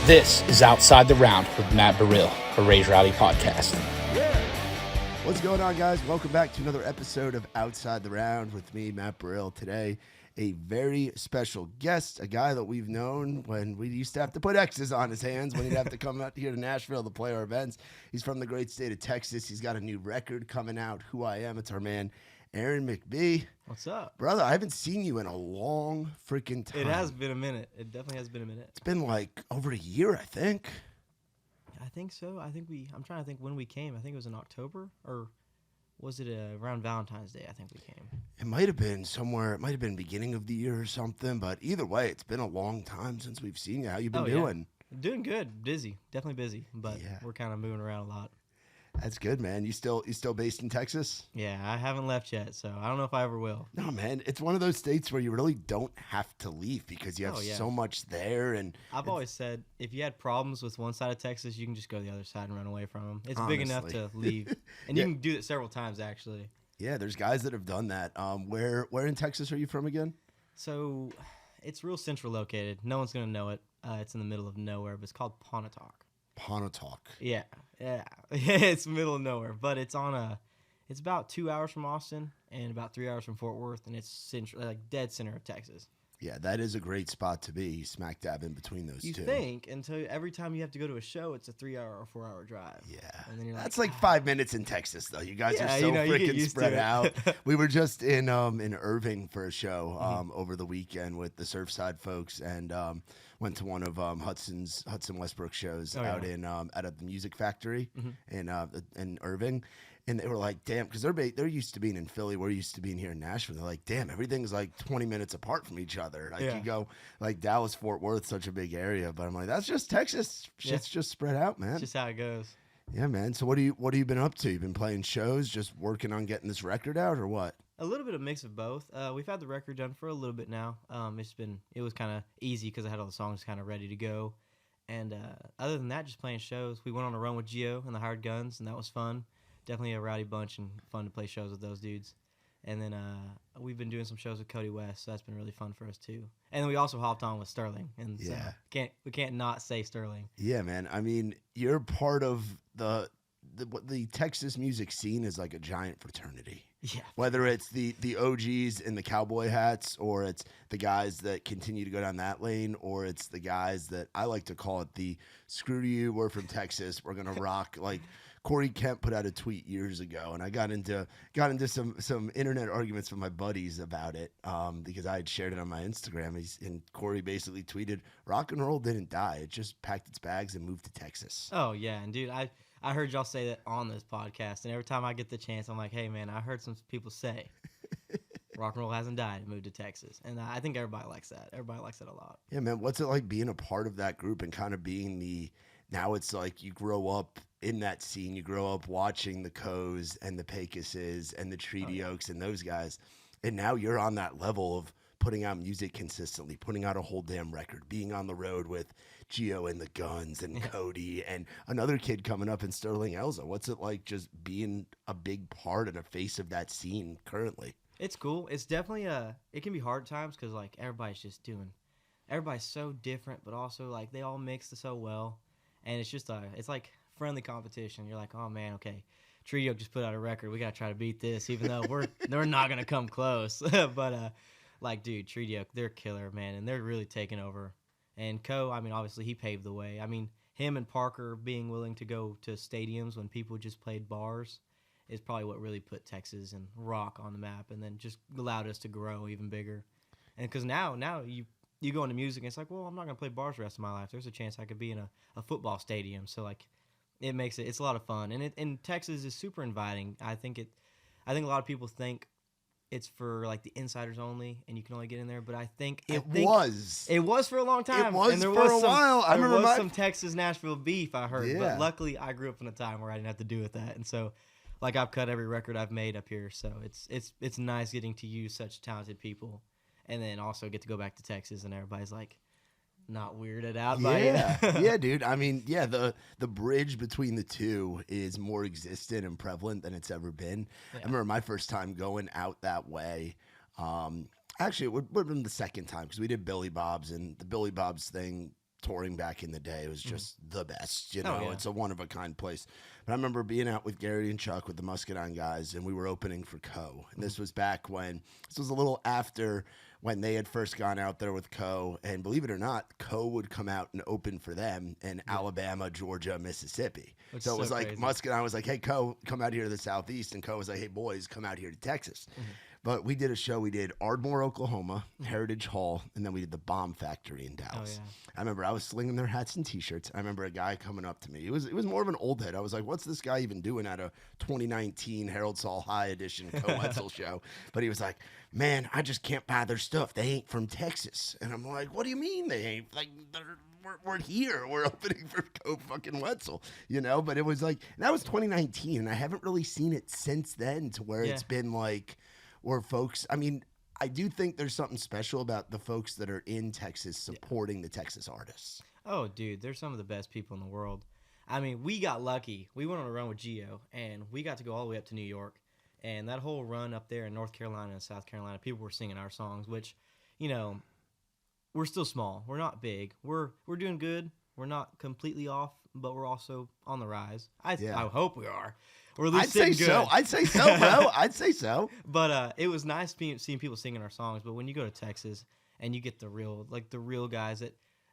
This is Outside the Round with Matt Burrill, a Raise Rowdy podcast. What's going on, guys? Welcome back to another episode of Outside the Round with me, Matt Burrill. Today, a very special guest, a guy that we've known when we used to have to put X's on his hands when he'd have to come out here to Nashville to play our events. He's from the great state of Texas. He's got a new record coming out, Who I Am. It's our man, Aaron McBee. What's up? Brother, I haven't seen you in a long freaking time. It has been a minute. It definitely has been a minute. It's been like over a year, I think. I think so. I'm trying to think when we came. I think it was in October, or was it around Valentine's Day? I think we came. It might have been somewhere. It might have been beginning of the year or something. But either way, it's been a long time since we've seen you. How you been doing? Yeah. Doing good. Busy. Definitely busy. But we're kind of moving around a lot. That's good, man. You still based in Texas? Yeah, I haven't left yet, so I don't know if I ever will. No, man. It's one of those states where you really don't have to leave because you have so much there. And I've always said if you had problems with one side of Texas, you can just go to the other side and run away from them. It's big enough to leave, and you can do it several times actually. Yeah, there's guys that have done that. Where in Texas are you from again? So, it's real central located. No one's gonna know it. It's in the middle of nowhere, but it's called Pontotoc. Pontotoc. Yeah. It's middle of nowhere, but it's it's about 2 hours from Austin and about 3 hours from Fort Worth, and it's central, like dead center of Texas. Yeah, that is a great spot to be, smack dab in between those two. You think until every time you have to go to a show, it's a 3 hour or 4 hour drive. Yeah, and then you're that's like 5 minutes in Texas, though. You guys are so you freaking spread out. We were just in Irving for a show over the weekend with the Surfside folks, and went to one of Hudson Westbrook shows out at the Music Factory in Irving. And they were like, damn, because they're used to being in Philly. We're used to being here in Nashville. They're like, damn, everything's like 20 minutes apart from each other. Like you go, like Dallas, Fort Worth, such a big area. But I'm like, that's just Texas. Shit's just spread out, man. It's just how it goes. Yeah, man. So what have you been up to? You been playing shows, just working on getting this record out, or what? A little bit of mix of both. We've had the record done for a little bit now. It was kind of easy because I had all the songs kind of ready to go. And other than that, just playing shows. We went on a run with Gio and the Hired Guns, and that was fun. Definitely a rowdy bunch and fun to play shows with those dudes. And then we've been doing some shows with Cody West, so that's been really fun for us too. And then we also hopped on with Sterling, and so we can't not say Sterling. Yeah, man. I mean, you're part of the Texas music scene is like a giant fraternity. Yeah. Whether it's the OGs in the cowboy hats, or it's the guys that continue to go down that lane, or it's the guys that I like to call it the screw you, we're from Texas, we're gonna rock. Like Corey Kemp put out a tweet years ago, and I got into some internet arguments with my buddies about it because I had shared it on my Instagram. And Corey basically tweeted, "Rock and roll didn't die; it just packed its bags and moved to Texas." Oh yeah, and dude, I heard y'all say that on this podcast, and every time I get the chance, I'm like, hey man, I heard some people say rock and roll hasn't died; it moved to Texas, and I think everybody likes that. Everybody likes it a lot. Yeah, man. What's it like being a part of that group and kind of being now it's like you grow up in that scene. You grow up watching the Coes and the Pegasus and the Treaty Oaks and those guys. And now you're on that level of putting out music consistently, putting out a whole damn record, being on the road with Gio and the Guns and Cody and another kid coming up in Sterling Elza. What's it like just being a big part and a face of that scene currently? It's cool. It's definitely it can be hard at times because like everybody's so different, but also like they all mix so well. And it's just it's like friendly competition. You're like, oh man, okay, Trio just put out a record. We gotta try to beat this, even though they're not gonna come close. But like, dude, Trio, they're killer, man, and they're really taking over. And I mean, obviously he paved the way. I mean, him and Parker being willing to go to stadiums when people just played bars is probably what really put Texas and rock on the map, and then just allowed us to grow even bigger. And because now you go into music and it's like, well, I'm not going to play bars the rest of my life. There's a chance I could be in a football stadium. So like it's a lot of fun. And Texas is super inviting. I think a lot of people think it's for like the insiders only and you can only get in there. But I think it was for a long time. It was for a while. I remember some Texas Nashville beef I heard. Yeah. But luckily I grew up in a time where I didn't have to do with that. And so like I've cut every record I've made up here. So it's nice getting to use such talented people. And then also get to go back to Texas, and everybody's like, not weirded out by it. Yeah, dude. I mean, the bridge between the two is more existent and prevalent than it's ever been. Yeah. I remember my first time going out that way. Actually, it would have been the second time because we did Billy Bob's, and the Billy Bob's thing touring back in the day. It was just the best, you Oh, know. yeah. It's a one-of-a-kind place. But I remember being out with Gary and Chuck with the Muscadine guys, and we were opening for Co. And this was back when, this was a little after when they had first gone out there with Co. And believe it or not, Co would come out and open for them in Alabama, Georgia, Mississippi. Which So is it was so like crazy. Muscadine was like, hey, Co, come out here to the Southeast. And Co was like, hey, boys, come out here to Texas. But we did a show. We did Ardmore, Oklahoma, Heritage Hall, and then we did the Bomb Factory in Dallas. yeah. I remember I was slinging their hats and T-shirts. I remember a guy coming up to me. It was more of an old head. I was like, what's this guy even doing at a 2019 Harold Saul High Edition Co-Etzel show? But he was like, man, I just can't buy their stuff. They ain't from Texas. And I'm like, what do you mean they ain't? Like, we're here. We're opening for fucking Wetzel, you know? But it was like, that was 2019, and I haven't really seen it since then to where it's been like, where folks, I mean, I do think there's something special about the folks that are in Texas supporting the Texas artists. Oh, dude, they're some of the best people in the world. I mean, we got lucky. We went on a run with Geo, and we got to go all the way up to New York. And that whole run up there in North Carolina and South Carolina, people were singing our songs, which, you know, we're still small. We're not big. We're doing good. We're not completely off, but we're also on the rise. I hope we are. We're at least I'd say sitting good. so. I'd say so, bro. I'd say so. But it was nice seeing people singing our songs. But when you go to Texas and you get the real guys,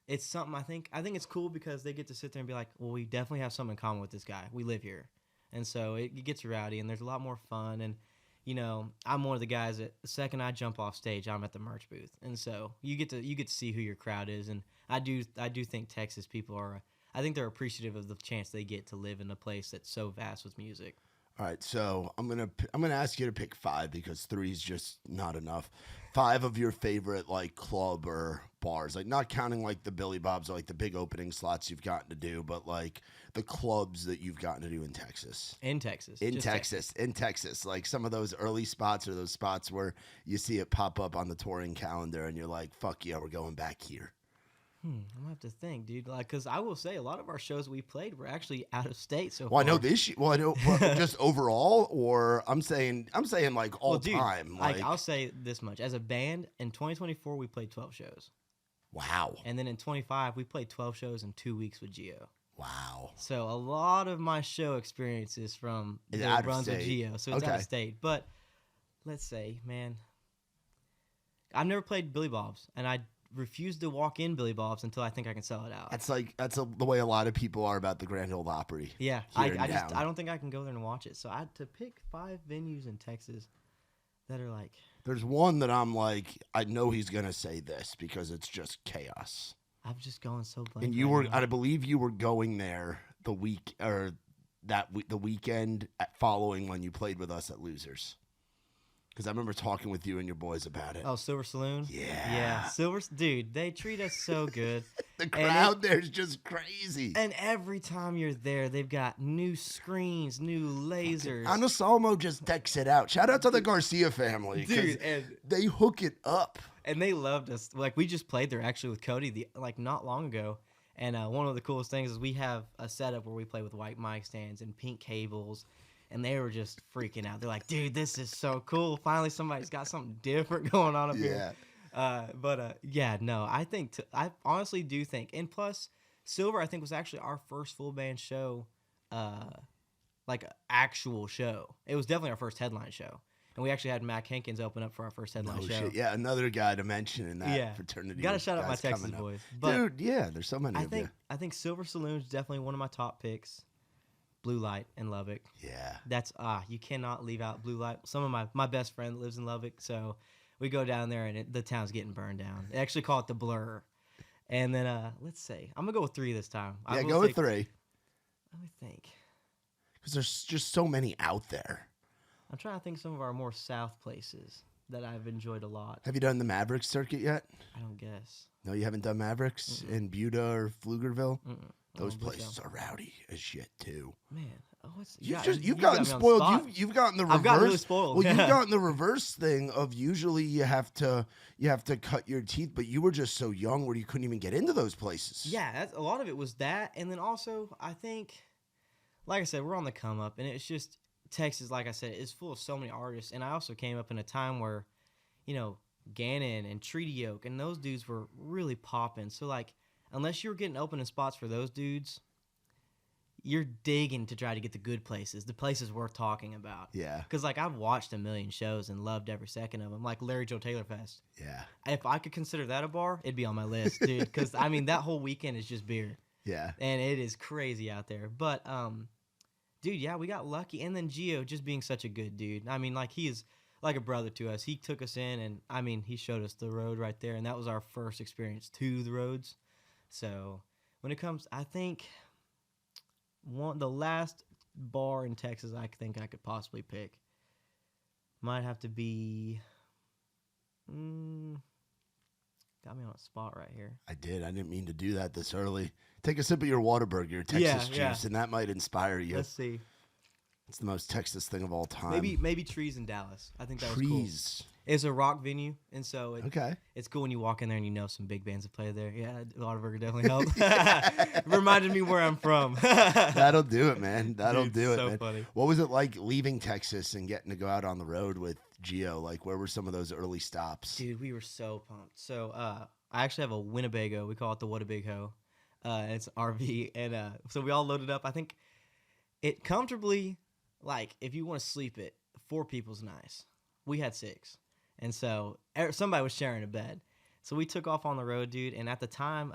it's something I think it's cool because they get to sit there and be like, well, we definitely have something in common with this guy. We live here, and so it gets rowdy and there's a lot more fun. And you know, I'm one of the guys that the second I jump off stage, I'm at the merch booth, and so you get to see who your crowd is. And I do think Texas people are. I think they're appreciative of the chance they get to live in a place that's so vast with music. All right, so I'm gonna ask you to pick 5 because 3 is just not enough. 5 of your favorite like club or bars, like not counting like the Billy Bobs or like the big opening slots you've gotten to do, but like the clubs that you've gotten to do in Texas. In Texas, In Texas, like some of those early spots or those spots where you see it pop up on the touring calendar and you're like, "Fuck yeah, we're going back here." I'm gonna have to think, dude. Like, cause I will say a lot of our shows we played were actually out of state. So Well, I know this. Well, I know just overall, or I'm saying like all time. Like I'll say this much: as a band, in 2024 we played 12 shows. Wow. And then in 25 we played 12 shows in 2 weeks with Geo. Wow. So a lot of my show experience is from the runs with Geo. So it's out of state. But let's say, man, I've never played Billy Bob's, and I refuse to walk in Billy Bob's until I think I can sell it out. That's the way a lot of people are about the Grand Ole Opry. Yeah, I don't think I can go there and watch it. So I had to pick 5 venues in Texas that are like. There's one that I'm like, I know he's gonna say this because it's just chaos. I'm just going so blank. And you were, I believe you were going there the weekend following when you played with us at Losers. Because I remember talking with you and your boys about it. Oh, Silver Saloon? Yeah. Dude, they treat us so good. The crowd there's just crazy. And every time you're there, they've got new screens, new lasers. Anosalmo just decks it out. Shout out to the Garcia family. Dude, and they hook it up. And they loved us. Like, we just played there actually with Cody not long ago. And one of the coolest things is we have a setup where we play with white mic stands and pink cables. And they were just freaking out. They're like, dude, this is so cool. Finally, somebody's got something different going on up here. I honestly do think. And plus, Silver, I think, was actually our first full band show, like an actual show. It was definitely our first headline show. And we actually had Mac Hankins open up for our first headline show. Shit. Yeah, another guy to mention in that fraternity. Got to shout out my Texas boys. But dude, yeah, there's so many of you. I think Silver Saloon is definitely one of my top picks. Blue Light in Lubbock. Yeah. That's you cannot leave out Blue Light. Some of my best friend lives in Lubbock, so we go down there and the town's getting burned down. They actually call it the Blur. And then let's see. I'm gonna go with 3 this time. Yeah, go with 3. Let me think. Because there's just so many out there. I'm trying to think some of our more south places that I've enjoyed a lot. Have you done the Mavericks circuit yet? I don't guess. No, you haven't done Mavericks in Buda or Pflugerville? Those places so. are rowdy as shit too. Man, you've gotten spoiled. You've gotten the reverse. I've gotten really spoiled. Well, you've gotten the reverse thing of usually you have to cut your teeth, but you were just so young where you couldn't even get into those places. Yeah, a lot of it was that, and then also I think, like I said, we're on the come up, and it's just Texas. Like I said, is full of so many artists, and I also came up in a time where, you know, Gannon and Treaty Oak and those dudes were really popping. So like, unless you're getting opening spots for those dudes, you're digging to try to get the good places, the places worth talking about. Yeah. Because, like, I've watched a million shows and loved every second of them, like Larry Joe Taylor Fest. Yeah. If I could consider that a bar, it'd be on my list, dude. Because, I mean, that whole weekend is just beer. Yeah. And it is crazy out there. But, dude, yeah, we got lucky. And then Gio just being such a good dude. I mean, like, he is like a brother to us. He took us in, and, I mean, he showed us the road right there. And that was our first experience to the roads. So, when it comes, I think... the last bar in Texas I think I could possibly pick might have to be got me on a spot right here. I didn't mean to do that this early. Take a sip of your Whataburger, your Texas juice, and that might inspire you. Let's see. It's the most Texas thing of all time. Maybe Trees in Dallas. I think that was cool. It's a rock venue, and so it's cool when you walk in there and you know some big bands that play there. Yeah, Whataburger definitely helped. Reminded me where I'm from. That'll do it, man. That'll do it, so man. Funny. What was it like leaving Texas and getting to go out on the road with Gio? Like, where were some of those early stops? Dude, we were so pumped. So I actually have a Winnebago. We call it the What a Big Ho. It's an RV, and so we all loaded up. I think it comfortably, like, if you want to sleep it, 4 people's nice. We had 6. And so somebody was sharing a bed. So we took off on the road, dude. And at the time,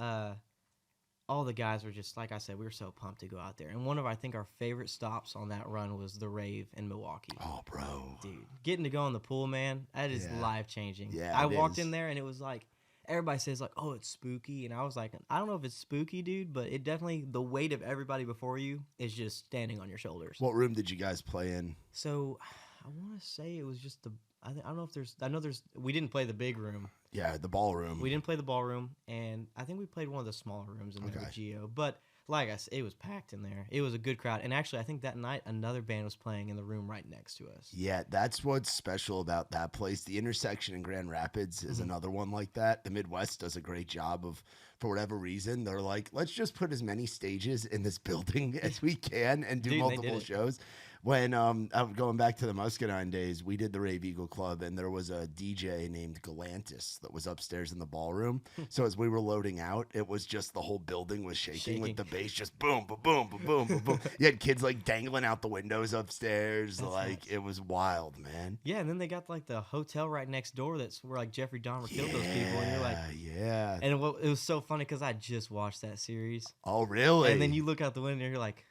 all the guys were just, like I said, we were so pumped to go out there. And one of, I think, our favorite stops on that run was the Rave in Milwaukee. Oh, bro. Dude, getting to go in the pool, man, that is life-changing. Yeah, I walked in there, and it was like, everybody says, like, oh, it's spooky. And I was like, I don't know if it's spooky, dude, but it definitely, the weight of everybody before you is just standing on your shoulders. What room did you guys play in? So I want to say it was just I don't know if we didn't play the big room. Yeah, the ballroom. We didn't play the ballroom, and I think we played one of the smaller rooms in there with Gio. But like I said, it was packed in there. It was a good crowd. And actually, I think that night another band was playing in the room right next to us. Yeah, that's what's special about that place. The intersection in Grand Rapids is another one like that. The Midwest does a great job of, for whatever reason, they're like, let's just put as many stages in this building as we can and do multiple shows. When I'm going back to the Muscadine days, we did the Rave Eagle Club, and there was a DJ named Galantis that was upstairs in the ballroom. So as we were loading out, it was just the whole building was shaking. With the bass just boom, boom, boom, boom, boom, boom, boom. You had kids like dangling out the windows upstairs. That's like nice. It was wild, man. Yeah, and then they got like the hotel right next door that's where like Jeffrey Dahmer killed those people. And you're like, yeah. And it was so funny because I just watched that series. Oh, really? And then you look out the window and you're like,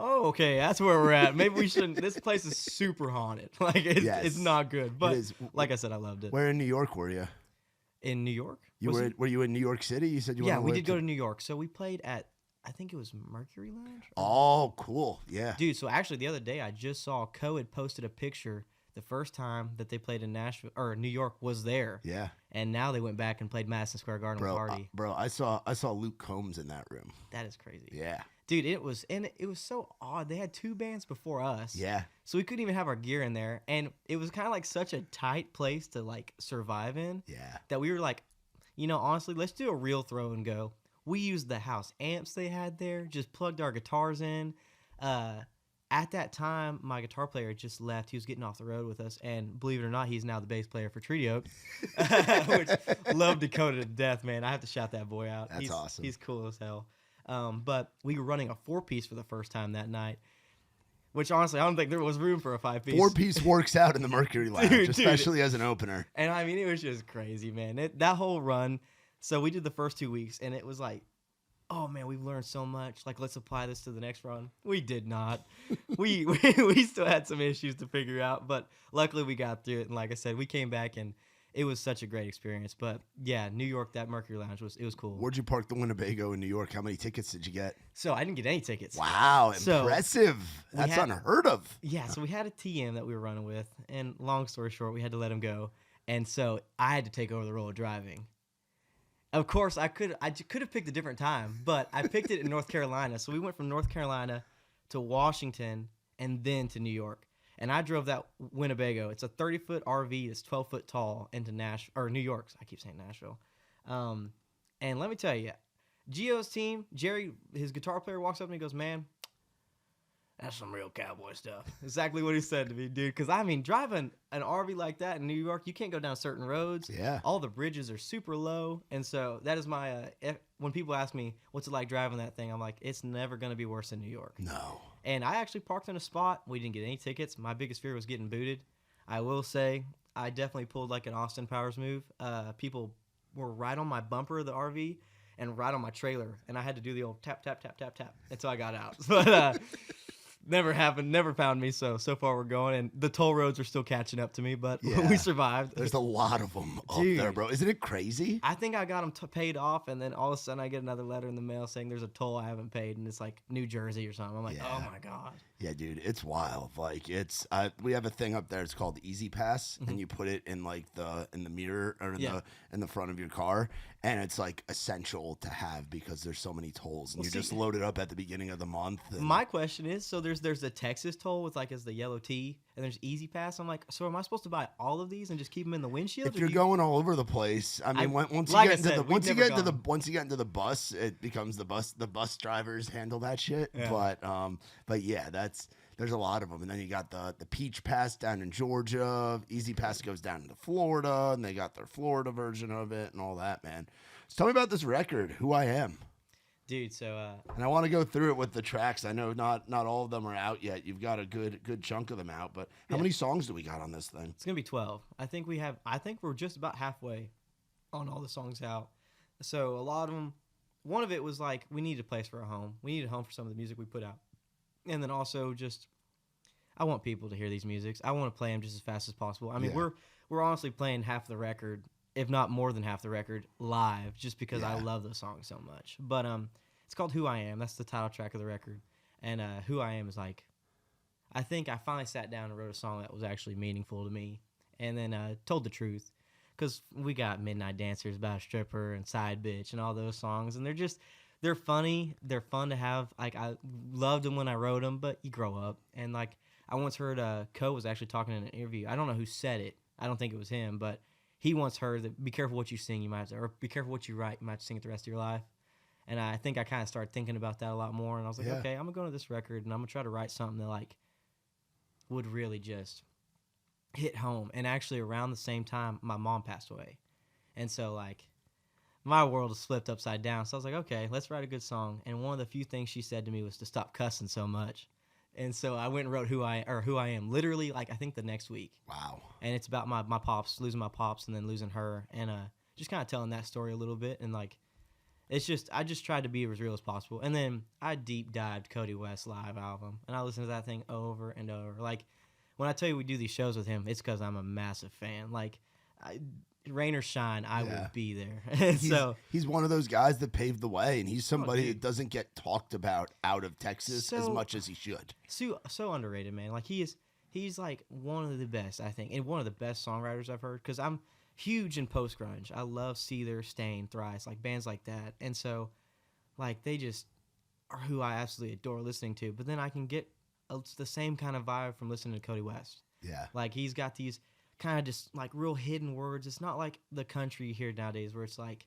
oh, okay, that's where we're at. Maybe we shouldn't. This place is super haunted. Like, it's not good. But like I said, I loved it. Where in New York were you? In New York? Were you in New York City? You said you went. Yeah, we did go to New York. So we played at, I think it was Mercury Lounge. Oh, cool. Yeah. Dude, so actually the other day I just saw Co had posted a picture the first time that they played in Nashville or New York was there. Yeah. And now they went back and played Madison Square Garden with Party. Bro, I saw Luke Combs in that room. That is crazy. Yeah. Dude, it was so odd. They had 2 bands before us. Yeah. So we couldn't even have our gear in there. And it was kind of like such a tight place to like survive in. Yeah. That we were like, honestly, let's do a real throw and go. We used the house amps they had there, just plugged our guitars in. At that time, my guitar player just left. He was getting off the road with us. And believe it or not, he's now the bass player for Treaty Oak. Which love Dakota to death, man. I have to shout that boy out. That's awesome. He's cool as hell. But we were running a 4-piece for the first time that night, which honestly, I don't think there was room for a 5-piece. 4-piece works out in the Mercury Lounge, especially as an opener. And I mean, it was just crazy, man. That whole run. So we did the first 2 weeks, and it was like, oh man, we've learned so much. Like, let's apply this to the next run. We did not. we still had some issues to figure out, but luckily we got through it. And like I said, we came back and it was such a great experience. But yeah, New York, that Mercury Lounge was cool. Where'd you park the Winnebago in New York? How many tickets did you get? So I didn't get any tickets. Wow, impressive. That's unheard of. Yeah, so we had a TM that we were running with, and long story short, we had to let him go. And so I had to take over the role of driving. Of course, I could have picked a different time, but I picked it in North Carolina. So we went from North Carolina to Washington and then to New York. And I drove that Winnebago. It's a 30-foot RV that's 12 foot tall into New York. I keep saying Nashville. And let me tell you, Gio's team, Jerry, his guitar player, walks up and he goes, man, That's some real cowboy stuff. Exactly what he said to me, dude. Because, I mean, driving an RV like that in New York, you can't go down certain roads. Yeah. All the bridges are super low. And so that is my, when people ask me, what's it like driving that thing? I'm like, it's never going to be worse than New York. No. And I actually parked in a spot. We didn't get any tickets. My biggest fear was getting booted. I will say I definitely pulled like an Austin Powers move. People were right on my bumper of the RV and right on my trailer. And I had to do the old tap, tap, tap, tap, tap until I got out. But never happened, never found me. So far we're going. And the toll roads are still catching up to me, but we survived. There's a lot of them up there, bro. Isn't it crazy? I think I got them paid off, and then all of a sudden I get another letter in the mail saying there's a toll I haven't paid, and it's like New Jersey or something. I'm like, oh my God. Yeah, dude, it's wild. Like we have a thing up there. It's called Easy Pass, and you put it in like in the mirror or in the front of your car, and it's like essential to have because there's so many tolls, and you're just loaded up at the beginning of the month. My question is, so there's the Texas toll with like as the yellow T, and there's Easy Pass. I'm like, so am I supposed to buy all of these and just keep them in the windshield? If you're going all over the place, I mean, once you get into the bus, it becomes the bus drivers handle that shit. Yeah. But yeah, there's a lot of them. And then you got the Peach Pass down in Georgia. Easy Pass goes down into Florida, and they got their Florida version of it and all that, man. So tell me about this record, Who I Am. Dude, so and I want to go through it with the tracks. I know not all of them are out yet. You've got a good chunk of them out, but how many songs do we got on this thing? It's gonna be 12. I think we're just about halfway on all the songs out. So a lot of them, one of it was like we needed a place for a home. We needed a home for some of the music we put out, and then also just I want people to hear these musics. I want to play them just as fast as possible. I mean, we're honestly playing half the record, if not more than half the record, live, just because I love the song so much. But it's called Who I Am. That's the title track of the record. And Who I Am is like, I think I finally sat down and wrote a song that was actually meaningful to me, and then told the truth. Because we got Midnight Dancers, About a Stripper, and Side Bitch, and all those songs, and they're funny. They're fun to have. Like, I loved them when I wrote them, but you grow up. And like, I once heard Ko was actually talking in an interview. I don't know who said it. I don't think it was him, but he once heard that be careful what you sing, you might have to, or be careful what you write, you might have to sing it the rest of your life. And I think I kind of started thinking about that a lot more. And I was like, okay, I'm going to go to this record, and I'm going to try to write something that like would really just hit home. And actually around the same time, my mom passed away. And so like my world has flipped upside down. So I was like, okay, let's write a good song. And one of the few things she said to me was to stop cussing so much. And so I went and wrote Who I Am, literally, like, I think the next week. Wow. And it's about my pops, losing my pops and then losing her. And just kind of telling that story a little bit. And, like, I just tried to be as real as possible. And then I deep dived Cody West's live album. And I listened to that thing over and over. Like, when I tell you we do these shows with him, it's because I'm a massive fan. Like, rain or shine, I will be there. He's one of those guys that paved the way, and he's somebody that doesn't get talked about out of Texas as much as he should. So underrated, man. Like he's like one of the best, I think, and one of the best songwriters I've heard. Because I'm huge in post grunge. I love Seether, Stain, Thrice, like bands like that. And so, like they just are who I absolutely adore listening to. But then I can get the same kind of vibe from listening to Cody West. Yeah, like he's got these kind of just like real hidden words. It's not like the country you hear nowadays where it's like,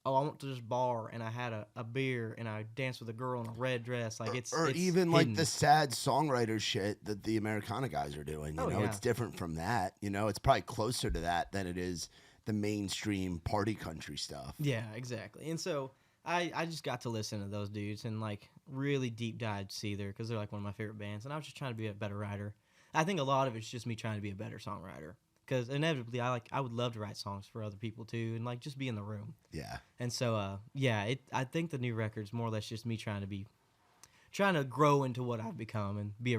oh, I went to this bar and I had a beer and I danced with a girl in a red dress. Like it's even hidden. Like the sad songwriter shit that the Americana guys are doing. You know, it's different from that. You know, it's probably closer to that than it is the mainstream party country stuff. Yeah, exactly. And so I just got to listen to those dudes and like really deep dive Seether because they're like one of my favorite bands. And I was just trying to be a better writer. I think a lot of it's just me trying to be a better songwriter because inevitably I would love to write songs for other people too and like just be in the room. Yeah. And so I think the new record's more or less just me trying to grow into what I've become and be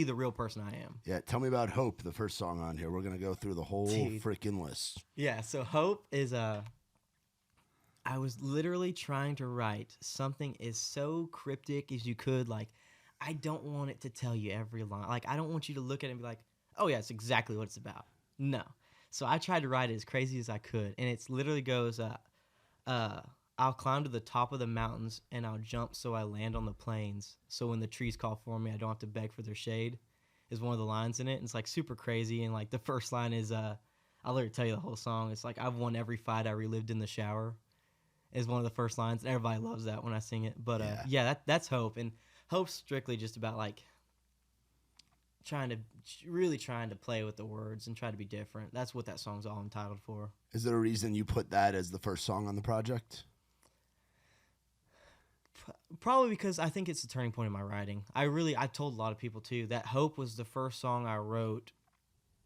the real person I am. Yeah. Tell me about Hope, the first song on here. We're gonna go through the whole freaking list. Yeah. So Hope is I was literally trying to write something as so cryptic as you could, like. I don't want it to tell you every line. Like, I don't want you to look at it and be like, oh, yeah, it's exactly what it's about. No. So I tried to write it as crazy as I could. And it literally goes, I'll climb to the top of the mountains and I'll jump so I land on the plains. So when the trees call for me, I don't have to beg for their shade is one of the lines in it. And it's, like, super crazy. And, like, the first line is, I'll literally tell you the whole song. It's like, I've won every fight I relived in the shower is one of the first lines. And everybody loves that when I sing it. But, that's Hope. And Hope's strictly just about like really trying to play with the words and try to be different. That's what that song's all entitled for. Is there a reason you put that as the first song on the project? Probably because I think it's a turning point in my writing. I told a lot of people too that Hope was the first song I wrote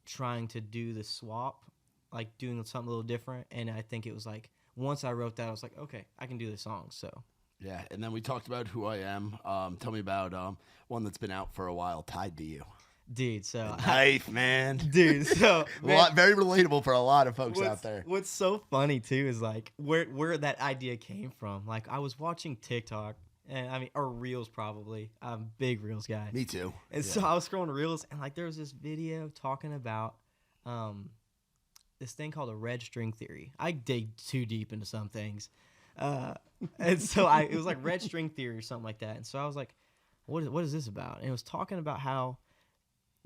trying to do the swap, like doing something a little different. And I think it was like, once I wrote that, I was like, okay, I can do this song. So yeah. And then we talked about Who I Am. Tell me about one that's been out for a while, Tied to You. Dude, so knife, man. Dude, so man, very relatable for a lot of folks out there. What's so funny too is like where that idea came from. Like I was watching TikTok, and or Reels probably. I'm a big Reels guy. Me too. And so I was scrolling Reels, and like there was this video talking about this thing called a red string theory. I dig too deep into some things, and so it was like red string theory or something like that. And so I was like, what is this about? And it was talking about how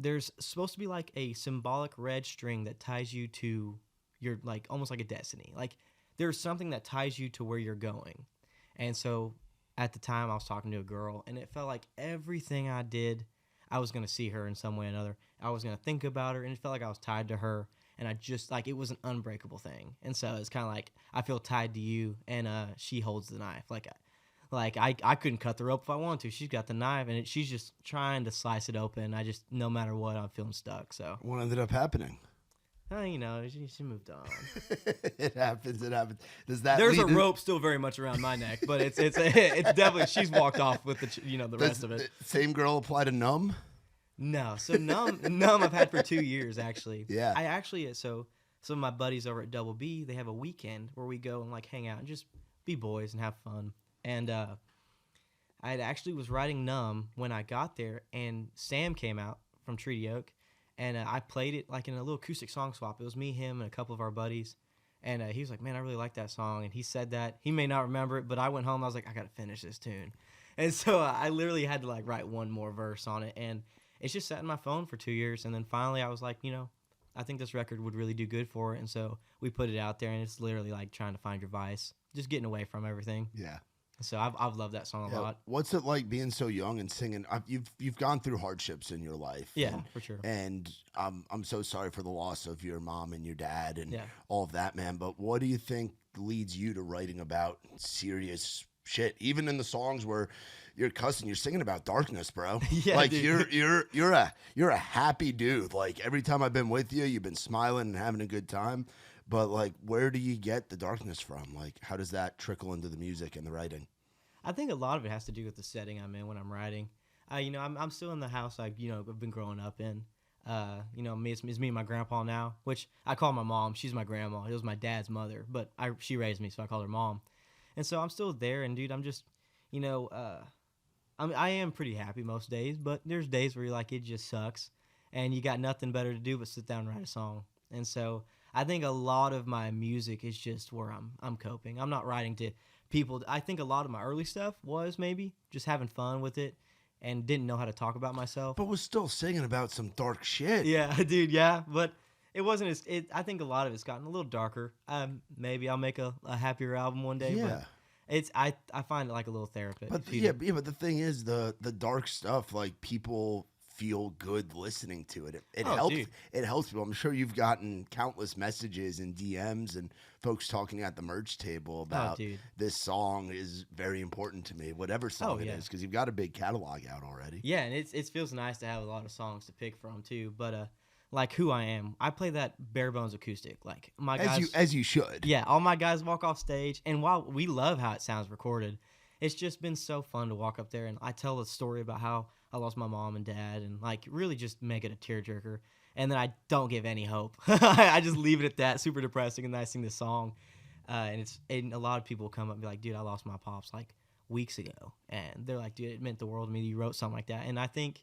there's supposed to be like a symbolic red string that ties you to your, like, almost like a destiny. Like there's something that ties you to where you're going. And so at the time I was talking to a girl, and it felt like everything I did, I was going to see her in some way or another. I was going to think about her, and it felt like I was tied to her. And I just, like, it was an unbreakable thing. And so it's kind of like, I feel tied to you, and she holds the knife. Like I couldn't cut the rope if I wanted to. She's got the knife, and she's just trying to slice it open. No matter what, I'm feeling stuck. So what ended up happening? She moved on. It happens. There's a rope still very much around my neck, but it's definitely, she's walked off with the rest of it. Same girl apply to Numb? No, so numb I've had for 2 years actually. Yeah. I actually so some of my buddies over at Double B, they have a weekend where we go and like hang out and just be boys and have fun. And I actually was writing Numb when I got there, and Sam came out from Treaty Oak, and I played it like in a little acoustic song swap. It was me, him, and a couple of our buddies. And he was like, man, I really like that song. And he said that. He may not remember it, but I went home. I was like, I got to finish this tune. And so I literally had to like write one more verse on it. And it's just sat in my phone for 2 years. And then finally I was like, I think this record would really do good for it. And so we put it out there, and it's literally like trying to find your vice, just getting away from everything. Yeah. So I've loved that song a lot. What's it like being so young and singing? You've gone through hardships in your life. Yeah, for sure. And I'm so sorry for the loss of your mom and your dad and Yeah. all of that, man. But what do you think leads you to writing about serious shit? Even in the songs where you're cussing, you're singing about darkness, bro. Yeah, like dude. you're a happy dude. Like every time I've been with you, you've been smiling and having a good time. But, like, where do you get the darkness from? Like, how does that trickle into the music and the writing? I think a lot of it has to do with the setting I'm in when I'm writing. I'm still in the house I've been growing up in. It's me and my grandpa now, which I call my mom. She's my grandma. It was my dad's mother, but she raised me, so I call her mom. And so I'm still there, and, dude, I'm just, I am pretty happy most days, but there's days where you're like, it just sucks, and you got nothing better to do but sit down and write a song. And so I think a lot of my music is just where I'm coping. I'm not writing to people. I think a lot of my early stuff was maybe just having fun with it and didn't know how to talk about myself. But was still singing about some dark shit. Yeah, dude, yeah. But it wasn't I think a lot of it's gotten a little darker. Maybe I'll make a happier album one day. Yeah. But I find it like a little therapy. But but the thing is, the dark stuff, like, people feel good listening to it. It helps. Dude. It helps people. I'm sure you've gotten countless messages and DMs and folks talking at the merch table about this song is very important to me, whatever song it is, because you've got a big catalog out already. Yeah, and it feels nice to have a lot of songs to pick from too. But like Who I Am, I play that bare bones acoustic. Like my guys, as you should. Yeah, all my guys walk off stage, and while we love how it sounds recorded, it's just been so fun to walk up there and I tell a story about how I lost my mom and dad, and like really just make it a tearjerker. And then I don't give any hope. I just leave it at that. Super depressing, and then I sing this song, and a lot of people come up and be like, "Dude, I lost my pops like weeks ago," and they're like, "Dude, it meant the world to me that you wrote something like that." And I think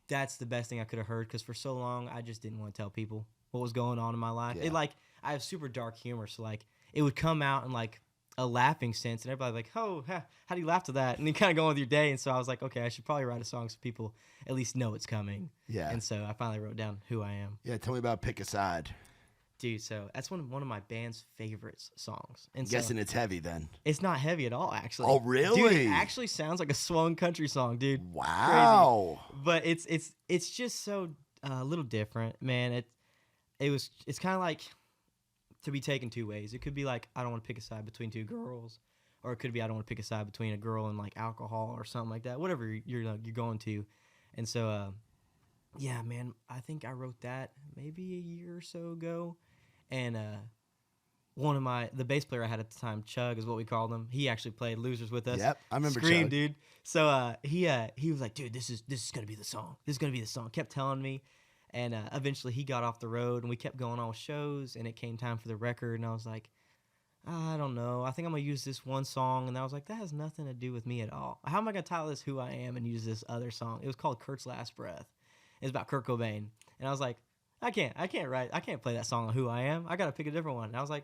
that's the best thing I could have heard, because for so long I just didn't want to tell people what was going on in my life. Yeah. I have super dark humor, so like it would come out in like a laughing sense, and everybody's like, "Oh, how do you laugh to that?" And you kind of go on with your day. And so I was like, okay, I should probably write a song so people at least know it's coming. Yeah. And so I finally wrote down Who I Am. Yeah, tell me about Pick a Side. Dude, so that's one of my band's favorite songs. And I'm guessing it's heavy then. it's not heavy at all, actually. Oh, really? Dude, it actually sounds like a swung country song, dude. Wow. Crazy. But it's just so a little different, man. It's kind of like to be taken two ways. It could be like I don't want to pick a side between two girls, or it could be I don't want to pick a side between a girl and like alcohol or something like that. Whatever you're going to, and so yeah, man. I think I wrote that maybe a year or so ago, and one of the bass player I had at the time, Chug is what we called him. He actually played Losers with us. Yep, I remember Scream, Chug. dude. So he was like, dude, this is gonna be the song. This is gonna be the song. Kept telling me, and eventually he got off the road, and we kept going on with shows, and it came time for the record, and I was like, I don't know. I think I'm gonna use this one song, and I was like, that has nothing to do with me at all. How am I gonna title this "Who I Am" and use this other song? It was called Kurt's Last Breath. It's about Kurt Cobain, and I was like, I can't play that song on "Who I Am." I gotta pick a different one. And I was like,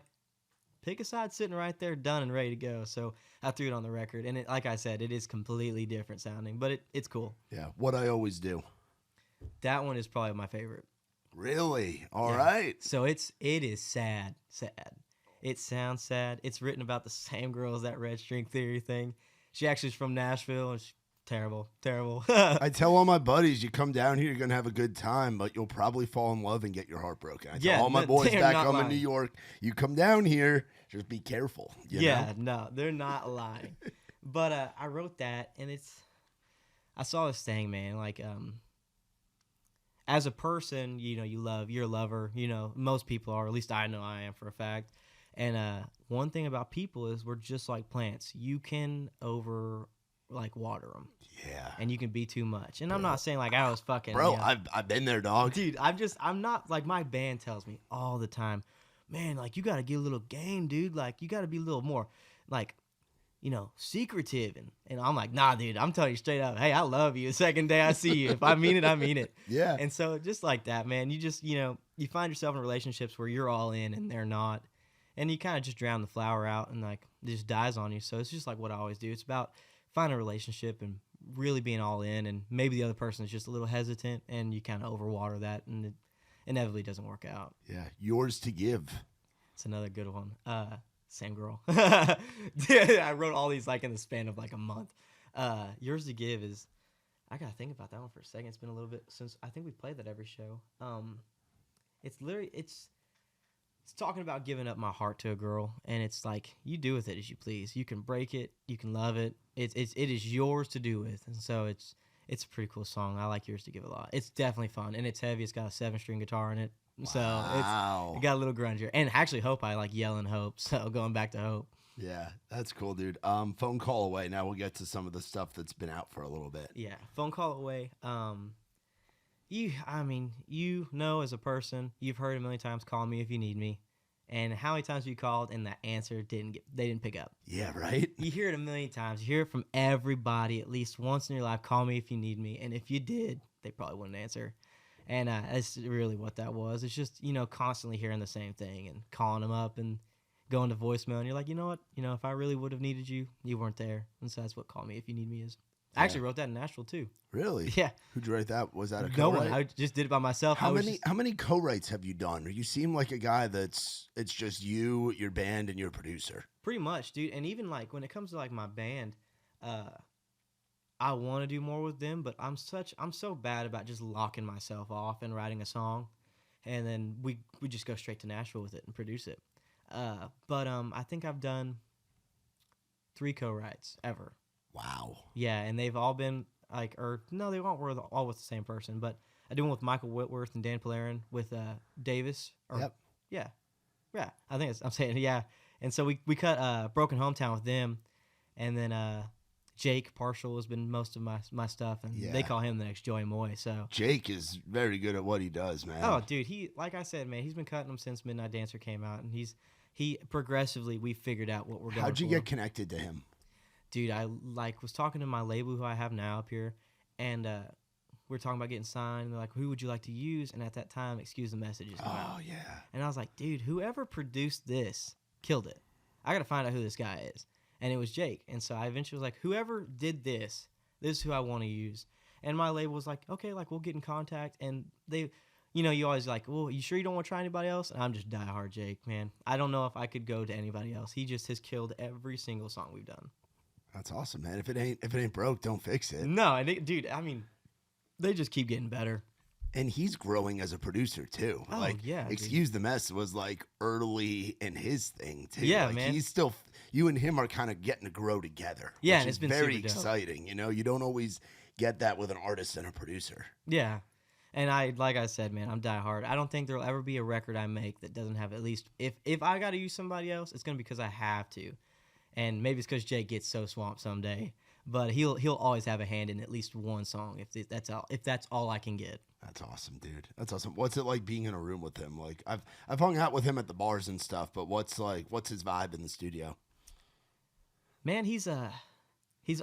pick a side sitting right there, done and ready to go. So I threw it on the record, and like I said, it is completely different sounding, but it's cool. Yeah, What I Always Do. That one is probably my favorite. Really? All right. So it is sad. It sounds sad. It's written about the same girl as that Red String Theory thing. She actually is from Nashville, and she's terrible. I tell all my buddies, you come down here, you're going to have a good time, but you'll probably fall in love and get your heart broken. I tell all my boys back home in New York, you come down here, just be careful. You know? No, they're not lying. But I wrote that, and I saw this thing, man, like, as a person, you're a lover, most people are, at least I know I am for a fact. And one thing about people is we're just like plants. You can water them. Yeah. And you can be too much. And I'm not saying like I was fucking. Bro, I've been there, dog. Dude, I'm not like my band tells me all the time, man, like you got to get a little game, dude. Like you got to be a little more like, secretive. And I'm like, nah, dude, I'm telling you straight up. Hey, I love you. The second day I see you. If I mean it, I mean it. Yeah. And so just like that, man, you just, you find yourself in relationships where you're all in and they're not. And you kind of just drown the flower out and like it just dies on you. So it's just like what I always do. It's about finding a relationship and really being all in, and maybe the other person is just a little hesitant and you kind of overwater that and it inevitably doesn't work out. Yeah. Yours to Give. It's another good one. Same girl. I wrote all these like in the span of like a month. Yours to Give is, I got to think about that one for a second. It's been a little bit since I think we played that every show. It's talking about giving up my heart to a girl, and it's like you do with it as you please. You can break it, you can love it. It is yours to do with, and so it's a pretty cool song. I like Yours to Give a lot. It's definitely fun, and it's heavy. It's got a 7-string guitar in it, so it got a little grungier. And actually, Hope, I like yelling Hope. So going back to Hope. Yeah, that's cool, dude. Phone Call Away. Now we'll get to some of the stuff that's been out for a little bit. Yeah, Phone Call Away. You know, as a person, you've heard a million times, call me if you need me. And how many times have you called and that answer they didn't pick up? Yeah, right? You hear it a million times. You hear it from everybody at least once in your life, call me if you need me. And if you did, they probably wouldn't answer. And that's really what that was. It's just, constantly hearing the same thing and calling them up and going to voicemail. And you're like, you know what? If I really would have needed you, you weren't there. And so that's what Call Me If You Need Me is. I actually wrote that in Nashville too. Really? Yeah. Who'd you write that? Was that a co-write? No one. I just did it by myself. How many co-writes have you done? You seem like a guy it's just you, your band, and your producer. Pretty much, dude. And even like when it comes to like my band, I want to do more with them, but I'm so bad about just locking myself off and writing a song, and then we just go straight to Nashville with it and produce it. But I think I've done 3 co-writes ever. Wow. Yeah, and they've all been they weren't all with the same person, but I did one with Michael Whitworth and Dan Polarin with Davis. Yep. Yeah. I think I'm saying yeah. And so we cut Broken Hometown with them, and then Jake Partial has been most of my stuff, and they call him the next Joey Moy. So Jake is very good at what he does, man. Oh, dude, he like I said, man, he's been cutting them since Midnight Dancer came out, and he progressively we figured out what we're going. How'd you get connected to him? Dude, I was talking to my label who I have now up here, and we were talking about getting signed. And they're like, "Who would you like to use?" And at that time, Excuse the Messages came out. Oh yeah. And I was like, "Dude, whoever produced this killed it. I got to find out who this guy is." And it was Jake. And so I eventually was like, "Whoever did this is who I want to use." And my label was like, "Okay, like we'll get in contact." And they, you always like, well, you sure you don't want to try anybody else? And I'm just diehard Jake, man. I don't know if I could go to anybody else. He just has killed every single song we've done. That's awesome, man. If it ain't broke, don't fix it. No, and dude, I mean, they just keep getting better. And he's growing as a producer too. Oh, like, yeah, Excuse the Mess was like early in his thing too. Yeah, like, man. He's still, you and him are kind of getting to grow together. Yeah, which and it's is been very super dope. exciting. You don't always get that with an artist and a producer. Yeah. And like I said, man, I'm diehard. I don't think there'll ever be a record I make that doesn't have at least, if I got to use somebody else, it's going to be because I have to. And maybe it's because Jake gets so swamped someday. But he'll always have a hand in at least one song if that's all I can get. That's awesome, dude. That's awesome. What's it like being in a room with him? Like I've hung out with him at the bars and stuff, but what's his vibe in the studio? Man, he's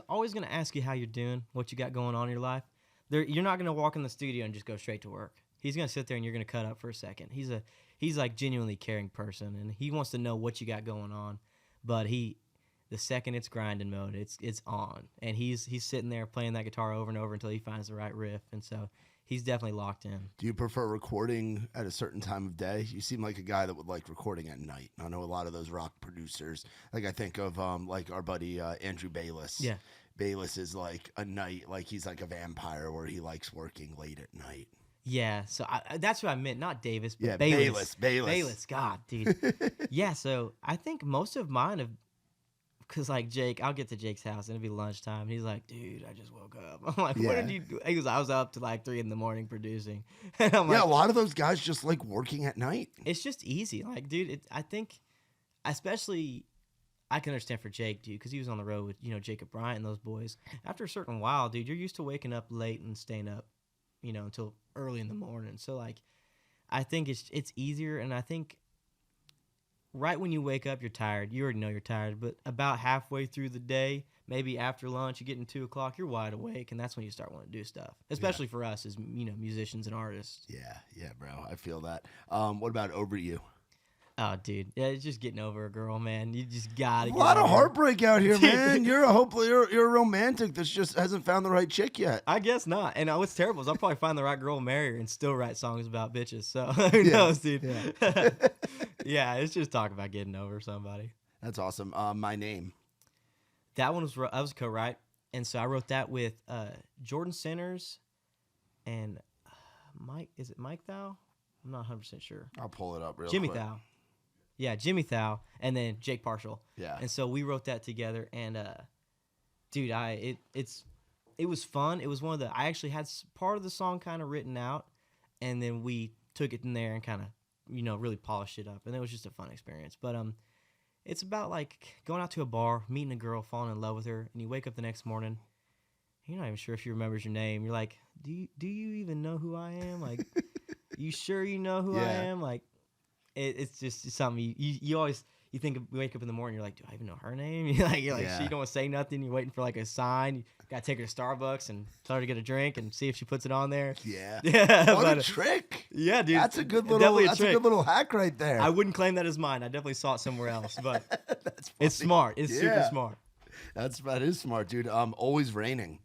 always gonna ask you how you're doing, what you got going on in your life. You're not gonna walk in the studio and just go straight to work. He's gonna sit there and you're gonna cut up for a second. He's like genuinely caring person, and he wants to know what you got going on. But the second it's grinding mode, it's on, and he's sitting there playing that guitar over and over until he finds the right riff, and so he's definitely locked in. Do you prefer recording at a certain time of day? You seem like a guy that would like recording at night. I know a lot of those rock producers. Like I think of like our buddy Andrew Bayless. Yeah, Bayless is like a night, like he's like a vampire where he likes working late at night. Yeah, so that's what I meant, not Davis, but Yeah, Bayless. Bayless. God, dude. Yeah, so I think most of mine have. Because, like, Jake, I'll get to Jake's house, and it'll be lunchtime. And he's like, dude, I just woke up. I'm like, what did you do? He goes, I was up to, like, 3 in the morning producing. And I'm like, a lot of those guys just like working at night. It's just easy. Like, dude, I think, especially, I can understand for Jake, dude, because he was on the road with, Jacob Bryant and those boys. After a certain while, dude, you're used to waking up late and staying up, until early in the morning. So, like, I think it's easier, and I think right when you wake up, you're tired. You already know you're tired, but about halfway through the day, maybe after lunch, you get in 2 o'clock, you're wide awake, and that's when you start wanting to do stuff, especially for us as, musicians and artists. Yeah, bro. I feel that. What about over you? Oh, dude. Yeah, it's just getting over a girl, man. You just got to get A lot of over her. heartbreak out here, man. You're a romantic that just hasn't found the right chick yet. I guess not. And what's terrible is I'll probably find the right girl and marry her and still write songs about bitches. So who knows, dude? Yeah. Yeah, it's just talking about getting over somebody. That's awesome. My Name. That one I was co-write, and so I wrote that with Jordan Centers and Mike. Is it Mike Thou? I'm not 100% sure. I'll pull it up real Jimmy quick. Thou. Yeah, Jimmy Thou, and then Jake Partial. Yeah. And so we wrote that together, and dude, it was fun. It was one of the I actually had part of the song kind of written out, and then we took it in there and kind of really polished it up, and it was just a fun experience. But it's about like going out to a bar, meeting a girl, falling in love with her, and you wake up the next morning, you're not even sure if she remembers your name. You're like, do you even know who I am? Like, you sure you know who I am? Like. It's just something you always think of, wake up in the morning, you're like, do I even know her name? You're like, she don't want to say nothing. You're waiting for like a sign. You gotta take her to Starbucks and tell her to get a drink and see if she puts it on there. Yeah. What a trick. Yeah, dude. That's a good definitely a good little hack right there. I wouldn't claim that as mine. I definitely saw it somewhere else, but That's funny. it's smart. It's super smart. That is smart, dude. Always Raining.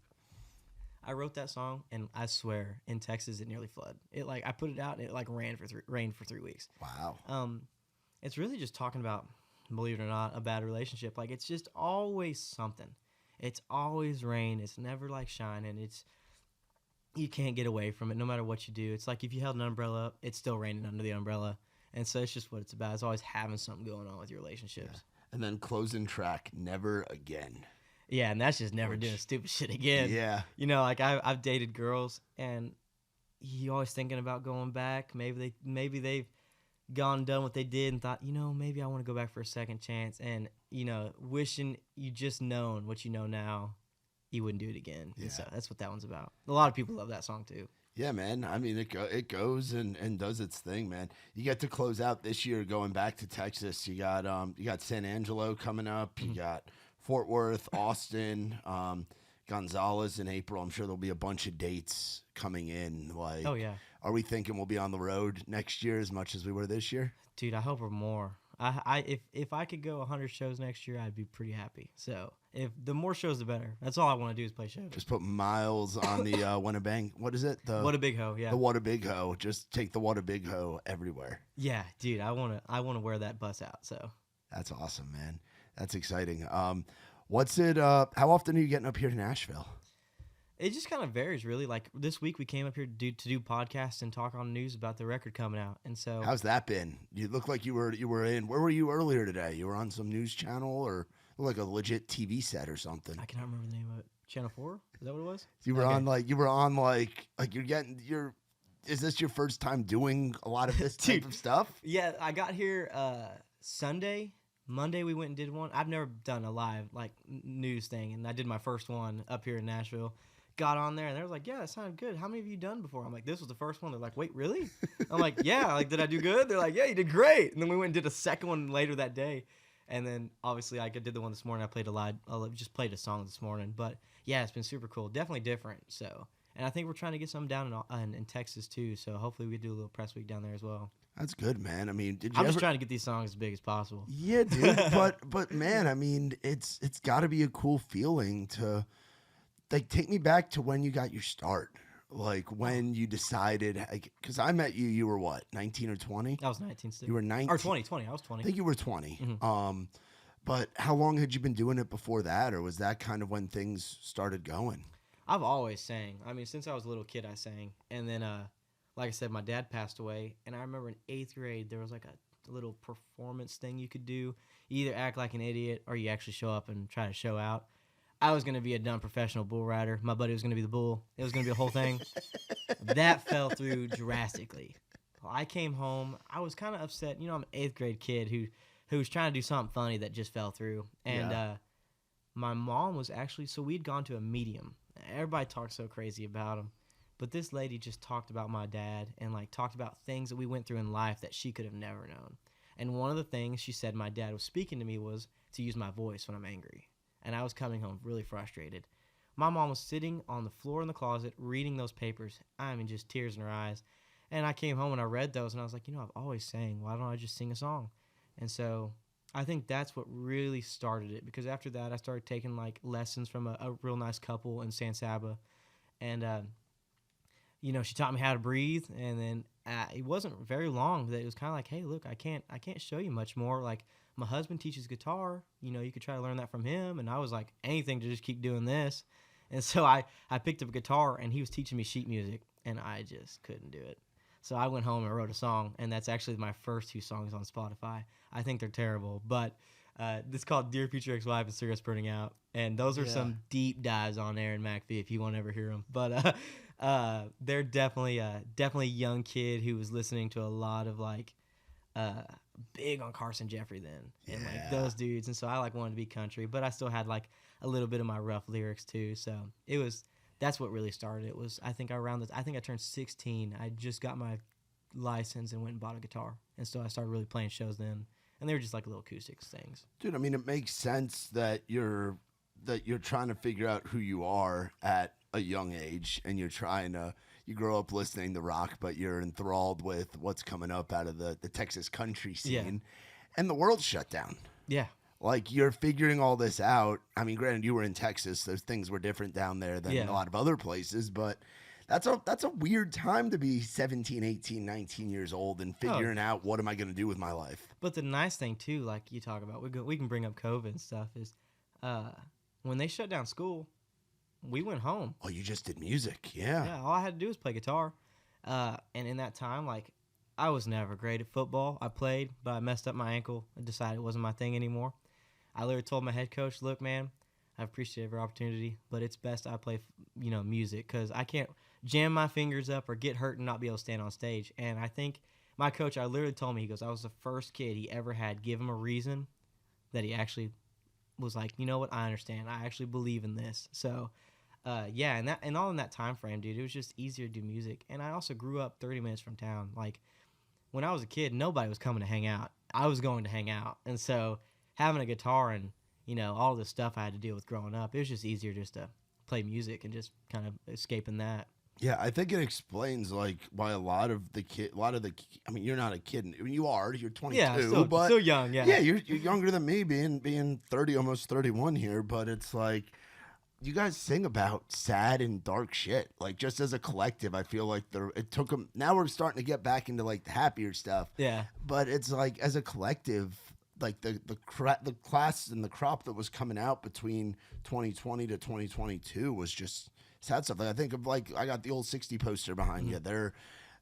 I wrote that song, and I swear, in Texas, it nearly flooded. I put it out, and it rained for 3 weeks. Wow. It's really just talking about, believe it or not, a bad relationship. Like, it's just always something. It's always rain. It's never like shining. You can't get away from it no matter what you do. It's like if you held an umbrella up, it's still raining under the umbrella. And so it's just what it's about. It's always having something going on with your relationships. Yeah. And then closing track, Never Again. Yeah, and that's just never doing stupid shit again. Yeah. Like I've dated girls, and you always thinking about going back. Maybe they've gone and done what they did and thought, maybe I want to go back for a second chance. And wishing you just known what you know now, you wouldn't do it again. Yeah. And so that's what that one's about. A lot of people love that song too. Yeah, man. I mean, it goes and does its thing, man. You get to close out this year going back to Texas. You got San Angelo coming up. You got Fort Worth, Austin, Gonzales in April. I'm sure there'll be a bunch of dates coming in. Like, oh yeah. Are we thinking we'll be on the road next year as much as we were this year? Dude, I hope we're more. If I could go 100 shows next year, I'd be pretty happy. So if the more shows, the better. That's all I want to do is play shows. Just put miles on the Winnebang. What is it? What a big hoe, yeah. The What a Big Hoe. Just take the What a Big Hoe everywhere. Yeah, dude, I wanna wear that bus out. So that's awesome, man. That's exciting. What's it? How often are you getting up here to Nashville? It just kind of varies, really. Like this week, we came up here to do podcasts and talk on news about the record coming out. And so, how's that been? You look like you were in. Where were you earlier today? You were on some news channel or like a legit TV set or something? I cannot remember the name of it. Channel 4? Is that what it was? You were on like you're getting your. Is this your first time doing a lot of this type of stuff? Yeah, I got here Sunday. Monday we went and did one. I've never done a live like news thing, and I did my first one up here in Nashville. Got on there and they were like, yeah, that sounded good. How many have you done before? I'm like, this was the first one. They're like, wait, really? I'm like, yeah. Like, did I do good? They're like, yeah, you did great. And then we went and did a second one later that day. And then obviously I did the one this morning. I just played a song this morning. But yeah, it's been super cool. Definitely different. So, and I think we're trying to get some down in Texas too. So hopefully we do a little press week down there as well. That's good, man. I mean, I'm just trying to get these songs as big as possible. Yeah, dude. but man, I mean, it's got to be a cool feeling to. Like, take me back to when you got your start. Like, when you decided, because I met you were what, 19 or 20? I was 19 still. You were 19? Or 20. I was 20. I think you were 20. Mm-hmm. But how long had you been doing it before that? Or was that kind of when things started going? I've always sang. I mean, since I was a little kid, I sang. And then, like I said, my dad passed away. And I remember in 8th grade, there was like a little performance thing you could do. You either act like an idiot or you actually show up and try to show out. I was going to be a dumb professional bull rider. My buddy was going to be the bull. It was going to be a whole thing. That fell through drastically. I came home. I was kind of upset. You know, I'm an 8th grade kid who was trying to do something funny that just fell through. And my mom was actually, so we'd gone to a medium. Everybody talked so crazy about him. But this lady just talked about my dad and like talked about things that we went through in life that she could have never known. And one of the things she said my dad was speaking to me was to use my voice when I'm angry. And I was coming home really frustrated. My mom was sitting on the floor in the closet reading those papers. I mean, just tears in her eyes. And I came home and I read those and I was like, you know, I've always sang. Why don't I just sing a song? And so I think that's what really started it. Because after that, I started taking like lessons from a real nice couple in San Saba. And, you know, she taught me how to breathe. And then it wasn't very long that it was kind of like, hey, look, I can't show you much more. Like, my husband teaches guitar. You know, you could try to learn that from him. And I was like, anything to just keep doing this. And so I picked up a guitar, and he was teaching me sheet music, and I just couldn't do it. So I went home and wrote a song, and that's actually my first 2 songs on Spotify. I think they're terrible, but this is called Dear Future Ex-Wife and Cigarettes Burning Out. And those are some deep dives on Aaron McBee if you want to ever hear them. But they're definitely a young kid who was listening to a lot of, like, big on Carson Jeffrey then and like those dudes, and so I like wanted to be country, but I still had like a little bit of my rough lyrics too. So that's what really started. It was I think I turned 16. I just got my license and went and bought a guitar, and so I started really playing shows then, and they were just like little acoustics things. Dude, I mean, it makes sense that you're trying to figure out who you are at a young age, and you grow up listening to rock, but you're enthralled with what's coming up out of the Texas country scene, and the world's shut down. Yeah. Like, you're figuring all this out. I mean, granted, you were in Texas. Those things were different down there than a lot of other places, but that's a weird time to be 17, 18, 19 years old and figuring out what am I going to do with my life. But the nice thing, too, like you talk about, we can bring up COVID and stuff, is when they shut down school, we went home. Oh, you just did music, yeah. Yeah, all I had to do was play guitar. And in that time, like, I was never great at football. I played, but I messed up my ankle. I decided it wasn't my thing anymore. I literally told my head coach, look, man, I appreciate every opportunity, but it's best I play, music, because I can't jam my fingers up or get hurt and not be able to stand on stage. And I think my coach, I literally told me, he goes, I was the first kid he ever had give him a reason that he actually was like, you know what, I understand. I actually believe in this. So, and all in that time frame, dude, it was just easier to do music. And I also grew up 30 minutes from town. Like, when I was a kid, nobody was coming to hang out. I was going to hang out. And so having a guitar and, all the stuff I had to deal with growing up, it was just easier just to play music and just kind of escaping that. Yeah, I think it explains like why a lot of the I mean, you're not a kid. I mean, you are. You're 22, Yeah, still, but still young. Yeah. yeah, you're younger than me, being 30, almost 31 here. But it's like you guys sing about sad and dark shit. Like just as a collective, I feel like it took them. Now we're starting to get back into like the happier stuff. Yeah. But it's like as a collective, like the class and the crop that was coming out between 2020 to 2022 was just sad stuff. Like I think of like I got the old 60 poster behind you. They're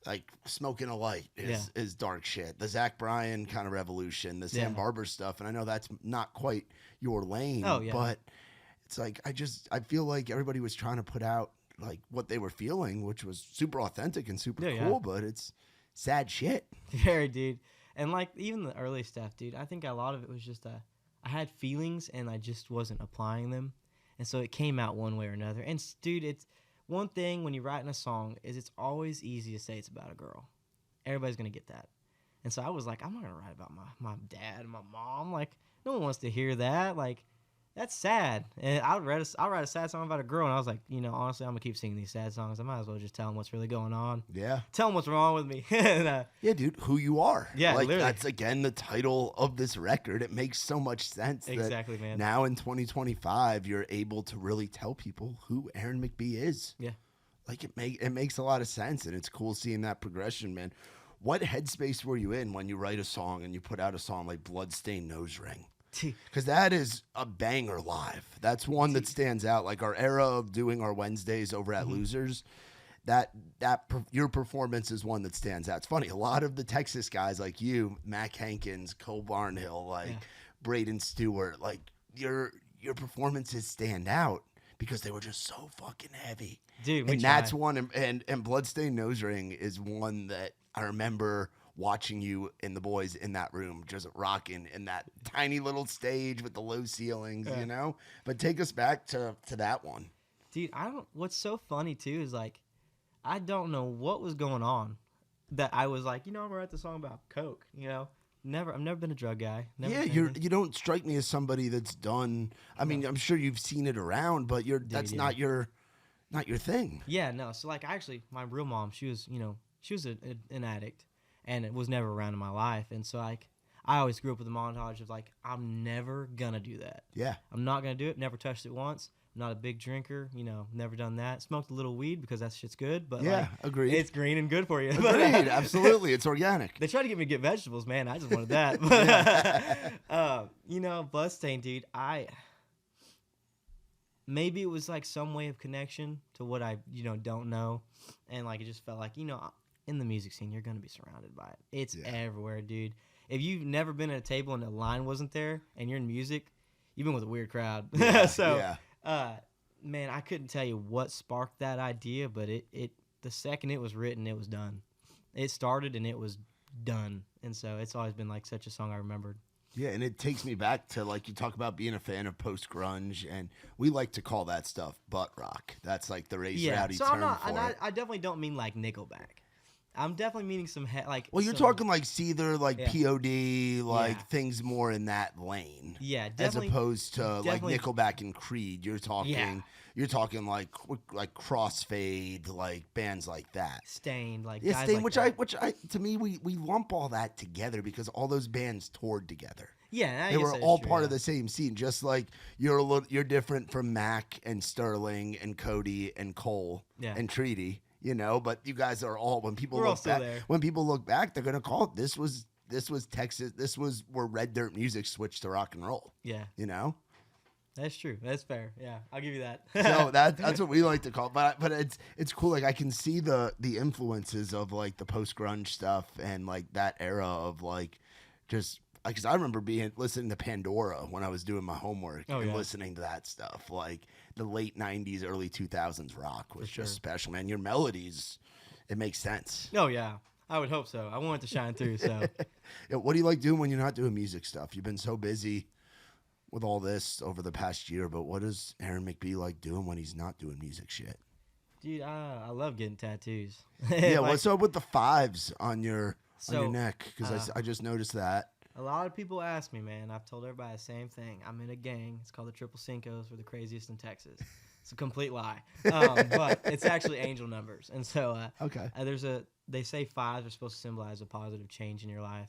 like Smoking a Light is dark shit. The Zach Bryan kind of revolution, the Sam Barber stuff, and I know that's not quite your lane. Oh, yeah. But it's like I feel like everybody was trying to put out like what they were feeling, which was super authentic and super cool, but it's sad shit. Very, dude. And like even the early stuff, dude, I think a lot of it was just I had feelings and I just wasn't applying them. And so it came out one way or another. And dude, it's one thing when you're writing a song is it's always easy to say it's about a girl. Everybody's going to get that. And so I was like, I'm not going to write about my dad and my mom. Like, no one wants to hear that. Like, that's sad. And I'll write a sad song about a girl. And I was like, honestly, I'm going to keep singing these sad songs. I might as well just tell them what's really going on. Yeah. Tell them what's wrong with me. And, yeah, dude, who you are. Yeah, like literally. That's, again, the title of this record. It makes so much sense. Exactly, man. Now in 2025, you're able to really tell people who Aaron McBee is. Yeah. Like, it makes a lot of sense, and it's cool seeing that progression, man. What headspace were you in when you write a song and you put out a song like Bloodstained Nose Ring? Because that is a banger live. That's one that stands out. Like our era of doing our Wednesdays over at Losers, your performance is one that stands out. It's funny. A lot of the Texas guys like you, Mac Hankins, Cole Barnhill, like Braden Stewart, like your performances stand out because they were just so fucking heavy. Dude, and that's one. And Bloodstained Nose Ring is one that I remember watching you and the boys in that room just rocking in that tiny little stage with the low ceilings, But take us back to that one. Dude, what's so funny too is like, I don't know what was going on that I was like, I'm gonna write the song about coke, I've never been a drug guy. You don't strike me as somebody that's done. I mean, I'm sure you've seen it around, but that's not your thing. Yeah, no. So like, actually, my real mom, she was an addict. And it was never around in my life. And so, like, I always grew up with a montage of, like, I'm never going to do that. Yeah. I'm not going to do it. Never touched it once. I'm not a big drinker. Never done that. Smoked a little weed because that shit's good. But, agreed. It's green and good for you. Agreed. Absolutely. It's organic. They tried to get me to get vegetables, man. I just wanted that. But, Bloodstained, dude, maybe it was, like, some way of connection to what I, don't know. And, like, it just felt like, in the music scene, you're going to be surrounded by it. It's everywhere, dude. If you've never been at a table and the line wasn't there and you're in music, you've been with a weird crowd. Man, I couldn't tell you what sparked that idea, but it the second it was written, it was done. It started and it was done. And so it's always been like such a song I remembered. Yeah, and it takes me back to, like, you talk about being a fan of post-grunge, and we like to call that stuff butt rock. That's, like, the race rowdy term for it. I definitely don't mean, like, Nickelback. I'm definitely meaning some Well, you're talking like Seether, like POD, like things more in that lane. Yeah, definitely. As opposed to like Nickelback and Creed. You're talking like Crossfade, like bands like that. Stained, like guys Stained, like which I to me we lump all that together because all those bands toured together. Yeah, they were all part of the same scene. Just like you're different from Mac and Sterling and Cody and Cole and Treaty. But you guys are all when people look back, they're gonna call it this was Texas. This was where Red Dirt music switched to rock and roll. Yeah, that's true. That's fair. Yeah, I'll give you that. So that's what we like to call it. But it's cool. Like I can see the influences of like the post grunge stuff and like that era of like just. Because I remember listening to Pandora when I was doing my homework and listening to that stuff. Like the late 90s, early 2000s rock was just special, man. Your melodies, it makes sense. Oh, yeah. I would hope so. I want it to shine through, so. What do you like doing when you're not doing music stuff? You've been so busy with all this over the past year, but what does Aaron McBee like doing when he's not doing music shit? Dude, I love getting tattoos. Yeah, what's up with the 5s on your neck? Because I just noticed that. A lot of people ask me, man. I've told everybody the same thing. I'm in a gang. It's called the Triple Cincos. We're the craziest in Texas. It's a complete lie. But it's actually angel numbers. And so Okay. They say 5s are supposed to symbolize a positive change in your life.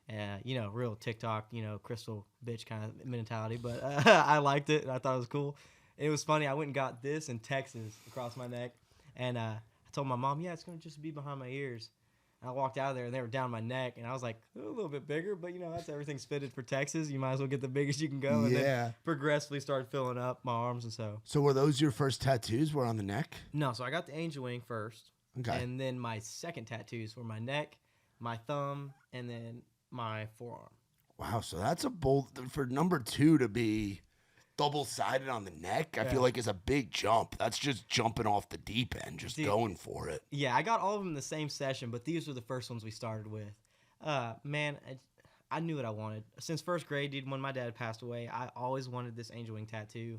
Real TikTok, crystal bitch kind of mentality. But I liked it. And I thought it was cool. It was funny. I went and got this in Texas across my neck. And I told my mom, yeah, it's going to just be behind my ears. And I walked out of there, and they were down my neck. And I was like, a little bit bigger. But, that's everything's fitted for Texas. You might as well get the biggest you can go. And then progressively started filling up my arms. And so were those your first tattoos were on the neck? No, so I got the angel wing first. Okay. And then my second tattoos were my neck, my thumb, and then my forearm. Wow, so that's a bold for number 2 to be double-sided on the neck. I feel like is a big jump. That's just jumping off the deep end, just going for it. Yeah, I got all of them in the same session, but these were the first ones we started with. Man, I knew what I wanted since first grade, dude. When my dad passed away, I always wanted this angel wing tattoo.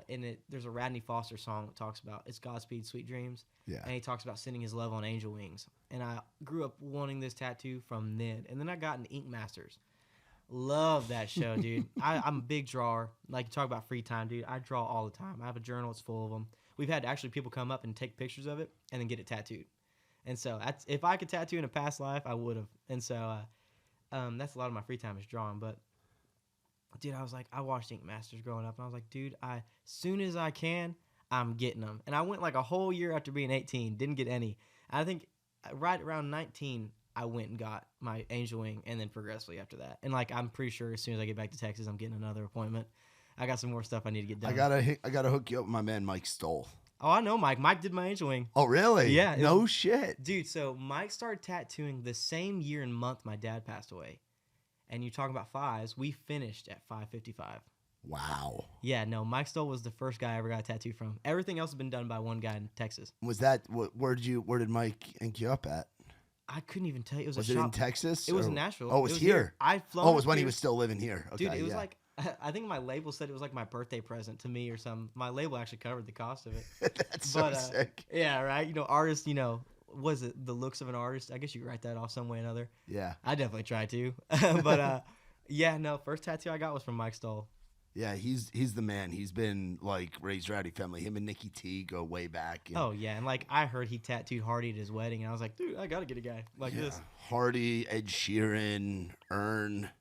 There's a Radney Foster song that talks about it's Godspeed, Sweet Dreams. Yeah. And he talks about sending his love on angel wings. And I grew up wanting this tattoo from then. And then I got an Ink Masters. Love that show, dude. I'm a big drawer. Like, you talk about free time, dude. I draw all the time. I have a journal. It's full of them. We've had actually people come up and take pictures of it and then get it tattooed. And so if I could tattoo in a past life, I would have. And so that's a lot of my free time is drawing. But dude, I watched Ink Masters growing up, and I was like, dude, as soon as I can, I'm getting them. And I went like a whole year after being 18, didn't get any. I think right around 19, I went and got my angel wing, and then progressively after that. And like, I'm pretty sure as soon as I get back to Texas, I'm getting another appointment. I got some more stuff I need to get done. I gotta hook you up with my man Mike Stoll. Oh, I know Mike. Mike did my angel wing. Oh, really? Yeah. No shit. Dude, so Mike started tattooing the same year and month my dad passed away. And you talk about 5s, we finished at 555. Wow. Yeah, no, Mike Stoll was the first guy I ever got a tattoo from. Everything else has been done by one guy in Texas. Was that where did Mike ink you up at? I couldn't even tell you. It was it in Texas? It was in Nashville. Oh, it was here. I'd flown. Oh, it was when he was still living here. Okay, dude, it was like, I think my label said it was like my birthday present to me or something. My label actually covered the cost of it. That's so sick. Yeah, right. Artists, was it the looks of an artist? I guess you could write that off some way or another. Yeah. I definitely try to. But yeah, no, first tattoo I got was from Mike Stoll. Yeah, he's the man. He's been like Ray's Rowdy Family. Him and Nikki T go way back. Oh yeah, and like I heard he tattooed Hardy at his wedding, and I was like, dude, I gotta get a guy like this. Hardy, Ed Sheeran, Ern,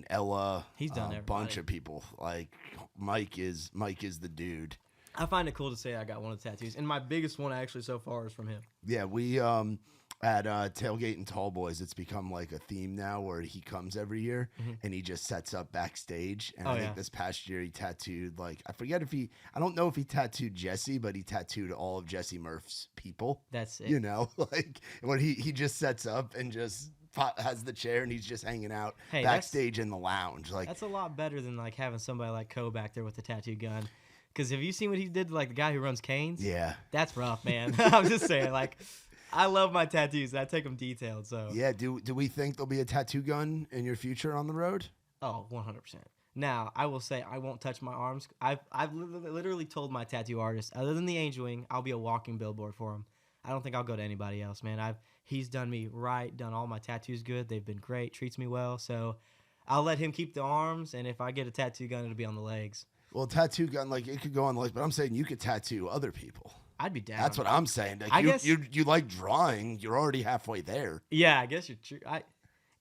Ella. He's done a bunch of people. Like Mike is the dude. I find it cool to say I got one of the tattoos, and my biggest one actually so far is from him. Yeah, we at Tailgate and Tall Boys, it's become like a theme now where he comes every year and he just sets up backstage. And I think this past year he tattooed I don't know if he tattooed Jesse, but he tattooed all of Jesse Murph's people. That's it. Like when he just sets up and just has the chair and he's just hanging out backstage in the lounge. Like that's a lot better than like having somebody like Ko back there with the tattoo gun. Because have you seen what he did to like the guy who runs Canes? Yeah. That's rough, man. I'm just saying, like, I love my tattoos. I take them detailed. So yeah. Do we think there'll be a tattoo gun in your future on the road? Oh, 100%. Now, I will say I won't touch my arms. I've literally told my tattoo artist, other than the angel wing, I'll be a walking billboard for him. I don't think I'll go to anybody else, man. He's done me right, done all my tattoos good. They've been great, treats me well. So I'll let him keep the arms, and if I get a tattoo gun, it'll be on the legs. Well, tattoo gun, like it could go on the legs, but I'm saying you could tattoo other people. I'd be down. That's what I'm saying. Like I guess you like drawing. You're already halfway there. Yeah, I guess you're true.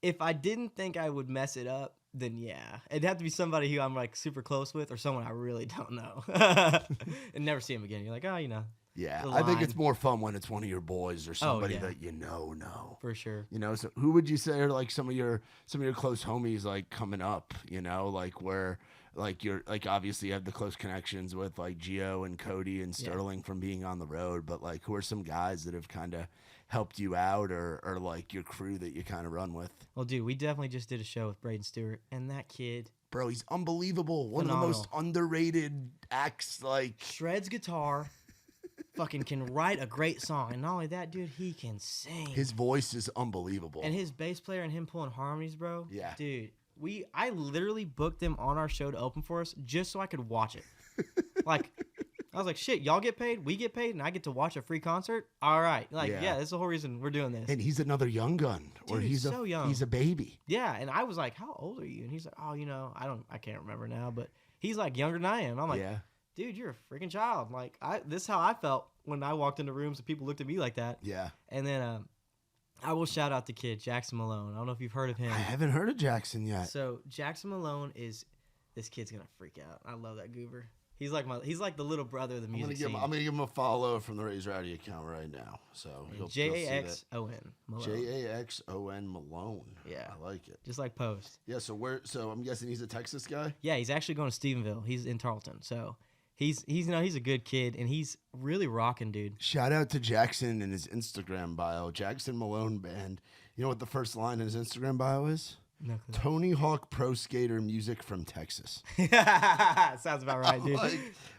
If I didn't think I would mess it up, then yeah, it'd have to be somebody who I'm like super close with, or someone I really don't know, and never see him again. You're like, oh, Yeah, I think it's more fun when it's one of your boys or somebody that you know. For sure. So who would you say are like some of your close homies like coming up? Like where. Like you're like obviously you have the close connections with like Gio and Cody and Sterling from being on the road, but like who are some guys that have kind of helped you out or like your crew that you kind of run with? Well, dude, we definitely just did a show with Braden Stewart, and that kid, bro, he's unbelievable. One phenomenal. of the most underrated acts. Like shreds guitar, fucking can write a great song, and not only that, dude, he can sing. His voice is unbelievable, and his bass player and him pulling harmonies, bro. Yeah, dude. I literally booked them on our show to open for us just so I could watch it. Like, I was like, shit, y'all get paid, we get paid, and I get to watch a free concert? All right. Like, yeah, that's the whole reason we're doing this. And he's another young gun. Dude, or he's so young. He's a baby. Yeah, and I was like, how old are you? And he's like, oh, I can't remember now, but he's like younger than I am. I'm like, dude, you're a freaking child. Like, this is how I felt when I walked into rooms and people looked at me like that. Yeah. And then I will shout out the kid, Jackson Malone. I don't know if you've heard of him. I haven't heard of Jackson yet. So Jackson Malone this kid's gonna freak out. I love that goober. He's like the little brother of the music scene. I'm gonna give him a follow from the Raise Rowdy account right now. So Jaxon Malone. Jaxon Malone. Yeah, I like it. Just like Post. Yeah. So I'm guessing he's a Texas guy. Yeah, he's actually going to Stephenville. He's in Tarleton. So he's a good kid, and he's really rocking, dude. Shout out to Jackson in his Instagram bio, Jackson Malone Band. You know what the first line in his Instagram bio is? No clue. Tony Hawk Pro Skater music from Texas. Sounds about right, dude.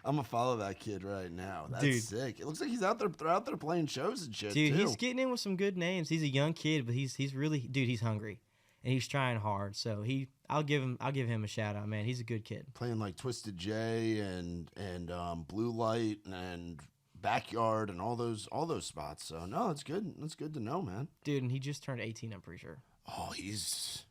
I'm gonna follow that kid right now. That's dude. sick. It looks like he's out there playing shows and shit. Dude, too. he's getting in with some good names. He's a young kid, but he's really, dude, he's hungry, and he's trying hard. So I'll give him a shout out, man. He's a good kid. Playing like Twisted J and Blue Light and Backyard and all those spots. So no, it's good. It's good to know, man. Dude, and he just turned 18. I'm pretty sure. Oh, he's.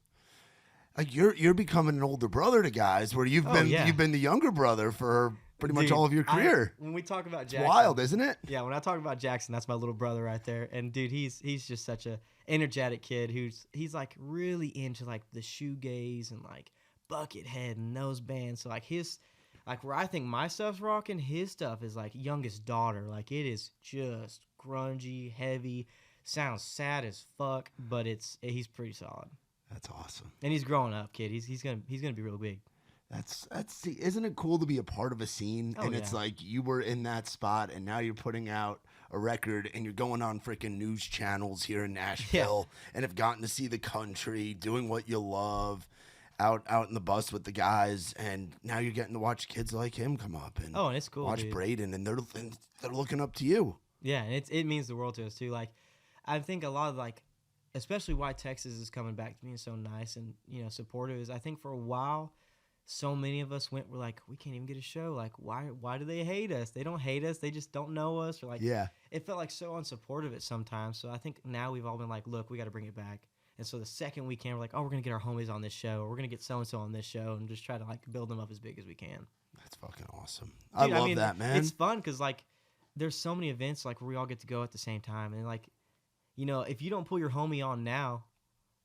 Like you're becoming an older brother to guys where you've been the younger brother for pretty much all of your career. When we talk about Jackson, it's wild, isn't it? Yeah, when I talk about Jackson, that's my little brother right there. And dude, he's just such a energetic kid he's like really into like the shoegaze and like Buckethead and those bands. So like where I think my stuff's rocking, his stuff is like Youngest Daughter. Like it is just grungy, heavy, sounds sad as fuck, but he's pretty solid. That's awesome. And he's growing up, kid. He's gonna be real big. Isn't it cool to be a part of a scene? Oh, and it's like you were in that spot and now you're putting out a record and you're going on freaking news channels here in Nashville and have gotten to see the country, doing what you love, out in the bus with the guys, and now you're getting to watch kids like him come up and and it's cool. Watch dude. Braden and they're looking up to you. Yeah, and it means the world to us too. Like I think a lot of like, especially why Texas is coming back to being so nice and supportive is I think for a while so many of us were like, we can't even get a show. Like why do they hate us? They don't hate us. They just don't know us. Or like it felt like so unsupportive at sometimes. So I think now we've all been like, look, we got to bring it back. And so the second we can, we're like, oh, we're gonna get our homies on this show, or we're gonna get so and so on this show, and just try to like build them up as big as we can. That's fucking awesome. Dude, I love that, man. It's fun because like there's so many events like where we all get to go at the same time, and like. If you don't pull your homie on now,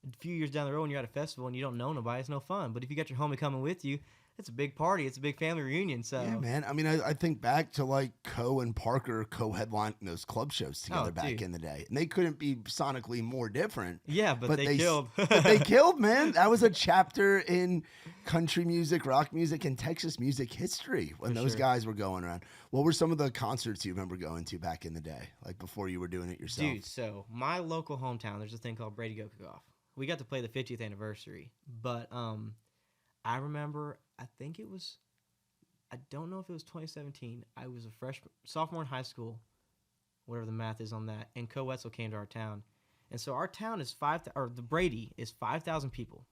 a few years down the road when you're at a festival and you don't know nobody, it's no fun. But if you got your homie coming with you, it's a big party. It's a big family reunion. So yeah, man. I mean, I think back to like Co and Parker co-headlining those club shows together back in the day, and they couldn't be sonically more different. Yeah, but they killed. But they killed, man. That was a chapter in country music, rock music, and Texas music history when those guys were going around. What were some of the concerts you remember going to back in the day, like before you were doing it yourself? Dude, so my local hometown, there's a thing called Brady Go Cook Off. We got to play the 50th anniversary, but I remember, I don't know if it was 2017. I was a sophomore in high school, whatever the math is on that, and Co-Wetzel came to our town. And so our town is the Brady is 5,000 people.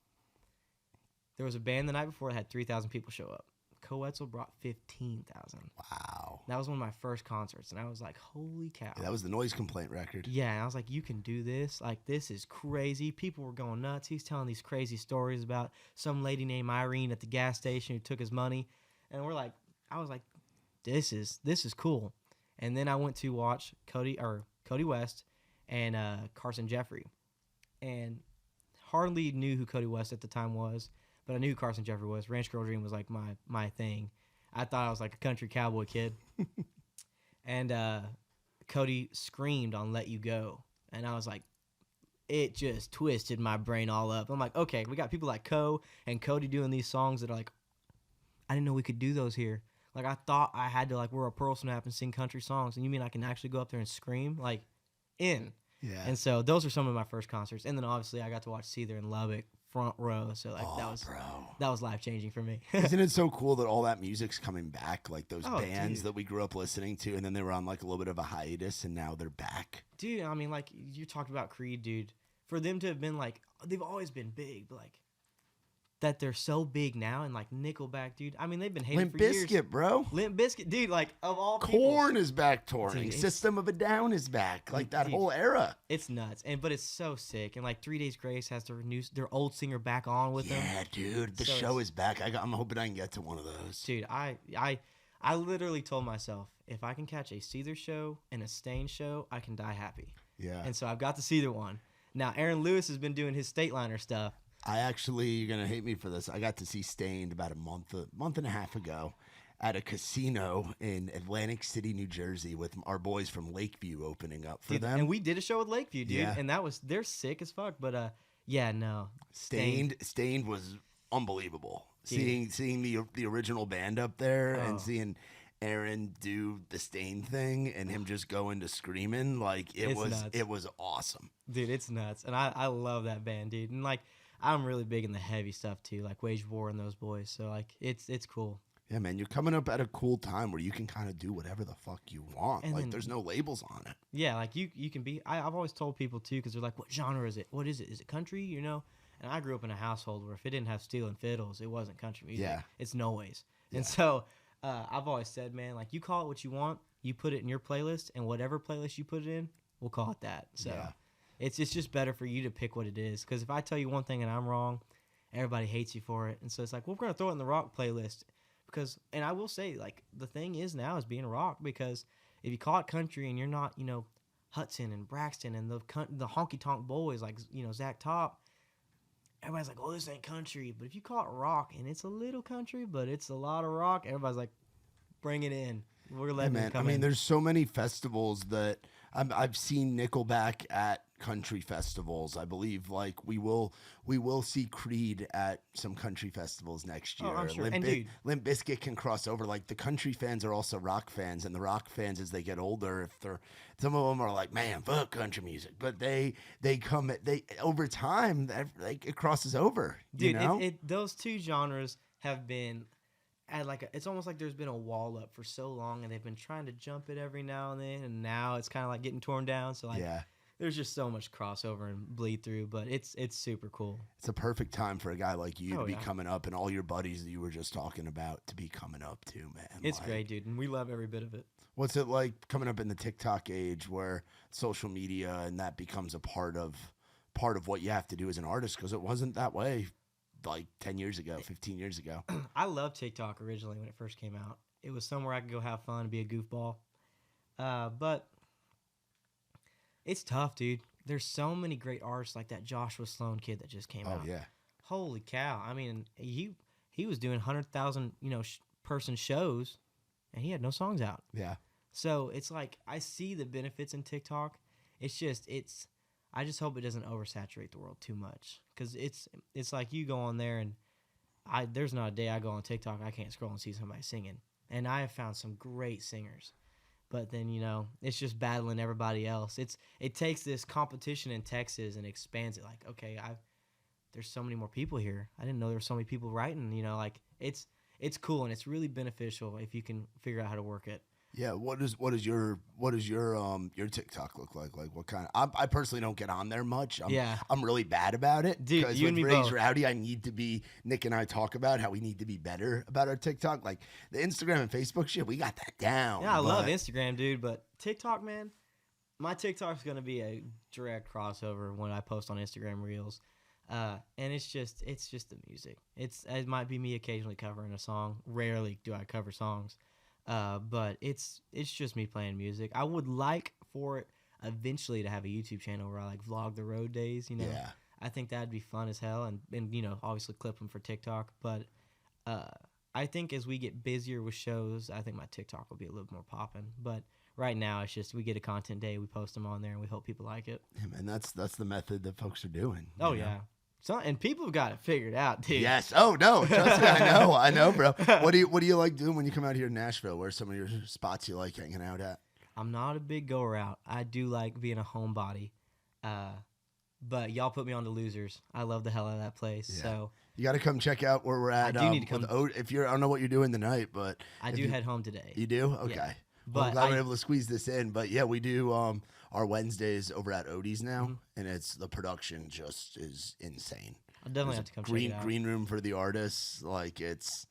There was a band the night before that had 3,000 people show up. Co-Wetzel brought 15,000. Wow. That was one of my first concerts, and I was like, holy cow. Yeah, that was the Noise Complaint record. Yeah, and I was like, you can do this. Like, this is crazy. People were going nuts. He's telling these crazy stories about some lady named Irene at the gas station who took his money. And I was like, this is cool. And then I went to watch Cody West and Carson Jeffrey. And hardly knew who Cody West at the time was, but I knew who Carson Jeffrey was. Ranch Girl Dream was like my thing. I thought I was like a country cowboy kid. And Cody screamed on Let You Go. And I was like, it just twisted my brain all up. I'm like, okay, we got people like Co and Cody doing these songs that are like, I didn't know we could do those here. Like, I thought I had to, like, wear a pearl snap and sing country songs. And you mean I can actually go up there and scream? Like, in. Yeah. And so those are some of my first concerts. And then, obviously, I got to watch Seether in Lubbock, front row. So, like, that was life-changing for me. Isn't it so cool that all that music's coming back? Like, those bands that we grew up listening to, and then they were on, like, a little bit of a hiatus, and now they're back. Dude, I mean, like, you talked about Creed, dude. For them to have been, like, they've always been big, but, like, that they're so big now, and like Nickelback, dude. I mean, they've been hated for years. Limp Bizkit, bro. Limp Bizkit, dude. Like of all people, Korn is back touring. Dude, System of a Down is back. Like that whole era. It's nuts, but it's so sick. And like 3 Days Grace has their old singer back on with them. Yeah, dude. The show is back. I'm hoping I can get to one of those. Dude, I I literally told myself, if I can catch a Seether show and a Stain show, I can die happy. Yeah. And so I've got the Seether one. Now, Aaron Lewis has been doing his Stateliner stuff. You're going to hate me for this. I got to see Stained about a month and a half ago at a casino in Atlantic City, New Jersey, with our boys from Lakeview opening up for them. And we did a show with Lakeview, dude. Yeah. And they're sick as fuck. But, no. Stained was unbelievable. Dude. Seeing the original band up there and seeing Aaron do the Stained thing and him just go into screaming, like it was awesome. Dude, it's nuts. And I love that band, dude. And like I'm really big in the heavy stuff too, like Wage War and those boys. So like it's cool. Yeah, man, you're coming up at a cool time where you can kind of do whatever the fuck you want. And like then, there's no labels on it. Yeah, like you can be. I've always told people too, because they're like, "What genre is it? What is it? Is it country?" You know. And I grew up in a household where if it didn't have steel and fiddles, it wasn't country music. Yeah. It's noise. Yeah. And so I've always said, man, like you call it what you want, you put it in your playlist, and whatever playlist you put it in, we'll call it that. So it's just better for you to pick what it is. Because if I tell you one thing and I'm wrong, everybody hates you for it. And so it's like, well, we're going to throw it in the rock playlist. And I will say, like, the thing is now is being rock, because if you call it country and you're not, you know, Hudson and Braxton and the honky tonk boys like, you know, Zach Top, everybody's like, oh, this ain't country. But if you call it rock and it's a little country, but it's a lot of rock, everybody's like, bring it in. We're letting it come in. There's so many festivals that I've seen Nickelback at country festivals. I believe like we will see Creed at some country festivals next year. Oh, I'm sure. Limp Bizkit can cross over. Like the country fans are also rock fans, and the rock fans as they get older, some of them are like, man, fuck country music, but they over time it crosses over. Dude, you know? those two genres have been it's almost like there's been a wall up for so long, and they've been trying to jump it every now and then, and now it's kind of like getting torn down. So like, there's just so much crossover and bleed through, but it's super cool. It's a perfect time for a guy like you to be yeah. coming up, and all your buddies that you were just talking about to be coming up too, man. It's great, dude, and we love every bit of it. What's it like coming up in the TikTok age where social media and that becomes a part of what you have to do as an artist? Because it wasn't that way like 10 years ago, 15 years ago. I loved TikTok originally when it first came out. It was somewhere I could go have fun and be a goofball. But it's tough, dude. There's so many great artists like that Joshua Sloan kid that just came out. Oh, yeah. Holy cow. I mean, he was doing 100,000, person shows, and he had no songs out. Yeah. So it's like I see the benefits in TikTok. I just hope it doesn't oversaturate the world too much, because it's like you go on there and there's not a day I go on TikTok I can't scroll and see somebody singing, and I have found some great singers, but then it's just battling everybody else. It takes this competition in Texas and expands it. Like, okay, there's so many more people here. I didn't know there were so many people writing. Like it's cool, and it's really beneficial if you can figure out how to work it. Yeah, what does your TikTok look like? Like what kind of? I personally don't get on there much. I'm really bad about it. Dude, because you with and me Raise both. Rowdy, Nick and I talk about how we need to be better about our TikTok. Like the Instagram and Facebook shit, we got that down. Yeah, I love Instagram, dude, but TikTok, man, my TikTok's gonna be a direct crossover when I post on Instagram Reels, and it's just the music. It might be me occasionally covering a song. Rarely do I cover songs. But it's just me playing music. I would like for it eventually to have a YouTube channel where I like vlog the road days, Yeah. I think that'd be fun as hell, and obviously clip them for TikTok. But I think as we get busier with shows, I think my TikTok will be a little more popping. But right now it's just we get a content day, we post them on there, and we hope people like it. Yeah, man, that's the method that folks are doing. Oh yeah. And people have got it figured out, dude. Yes. Oh no, trust me, I know, bro. What do you like doing when you come out here to Nashville? Where's some of your spots you like hanging out at? I'm not a big goer out. I do like being a homebody. But y'all put me on to Losers. I love the hell out of that place. Yeah. So you got to come check out where we're at. I do need to come. I don't know what you're doing tonight, but I do head home today. You do? Okay. Yeah. Well, I'm glad we're able to squeeze this in. But yeah, we do our Wednesdays over at Odie's now, and the production just is insane. I'll definitely have to come check it out. Green room for the artists, like it's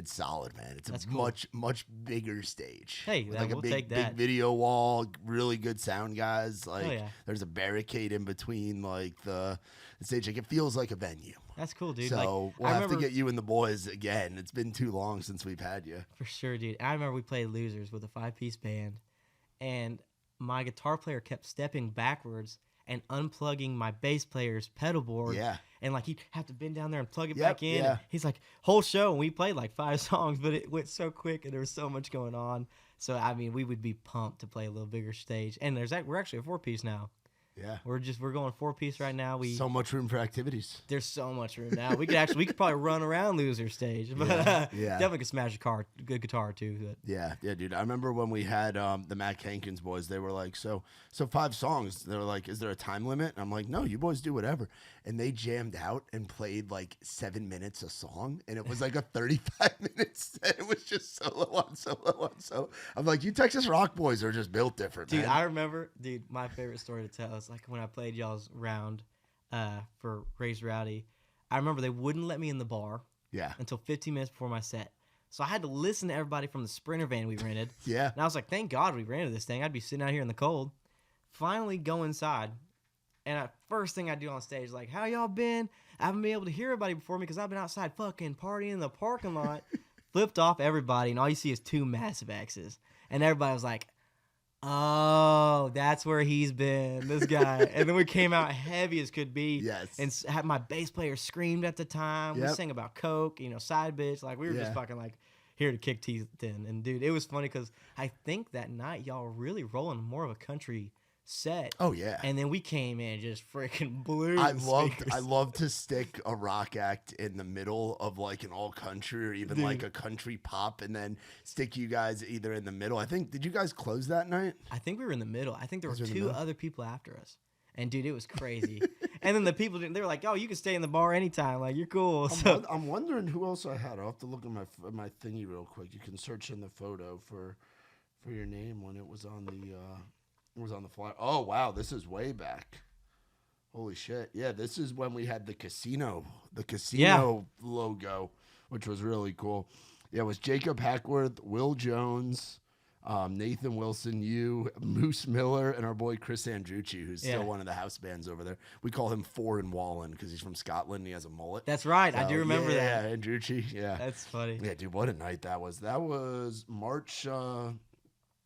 solid, man. It's That's a cool. much bigger stage. Hey, we'll take that. Big video wall, really good sound guys. Like yeah. there's a barricade in between like the stage. Like it feels like a venue. That's cool, dude. So Like, we'll have to get you and the boys again. It's been too long since we've had you. For sure, dude. I remember we played Losers with a 5-piece band, and my guitar player kept stepping backwards and unplugging my bass player's pedal board. Yeah. And, like, he'd have to bend down there and plug it back in. Yeah. And he's like, whole show, and we played, like, 5 songs, but it went so quick, and there was so much going on. So, I mean, we would be pumped to play a little bigger stage. And we're actually a 4-piece now. Yeah. We're going 4-piece right now. So much room for activities. There's so much room now. We could probably run around Loser stage, but definitely could smash a good guitar too. But. Yeah, dude. I remember when we had the Matt Hankins boys. They were like, so 5 songs. They were like, is there a time limit? And I'm like, no, you boys do whatever. And they jammed out and played like 7 minutes a song, and it was like a 35-minute set. It was just solo on solo on solo. I'm like, you Texas rock boys are just built different, dude. Man. I remember, dude. My favorite story to tell is like when I played y'all's round for Raise Rowdy. I remember they wouldn't let me in the bar. Yeah. Until 15 minutes before my set. So I had to listen to everybody from the Sprinter van we rented. Yeah. And I was like, thank God we rented this thing. I'd be sitting out here in the cold. Finally go inside. And first thing I do on stage, like, how y'all been? I haven't been able to hear everybody before me because I've been outside fucking partying in the parking lot. Flipped off everybody, and all you see is 2 massive X's. And everybody was like, oh, that's where he's been, this guy. And then we came out heavy as could be. Yes. And had my bass player screamed at the time. Yep. We sang about coke, side bitch. Like, we were just fucking, like, here to kick teeth in. And, dude, it was funny because I think that night y'all were really rolling more of a country set. Oh yeah. And then we came in and just freaking blew. I love to stick a rock act in the middle of like an all country or even like a country pop, and then stick you guys either in the middle. I think, did you guys close that night? I think we were in the middle. I think there were 2 other people after us. And dude, it was crazy. And then the people they were like, "Oh, you can stay in the bar anytime. Like, you're cool." So I'm wondering who else I had. I'll have to look at my thingy real quick. You can search in the photo for your name when it was on the flyer. Oh wow, this is way back. Holy shit. Yeah, this is when we had the casino logo, which was really cool. Yeah, it was Jacob Hackworth, Will Jones, Nathan Wilson, you, Moose Miller, and our boy Chris Andrucci, who's still one of the house bands over there. We call him Four in Wallen because he's from Scotland and he has a mullet. That's right. So, I do remember that. Yeah, Andrucci. Yeah. That's funny. Yeah, dude, what a night that was. That was March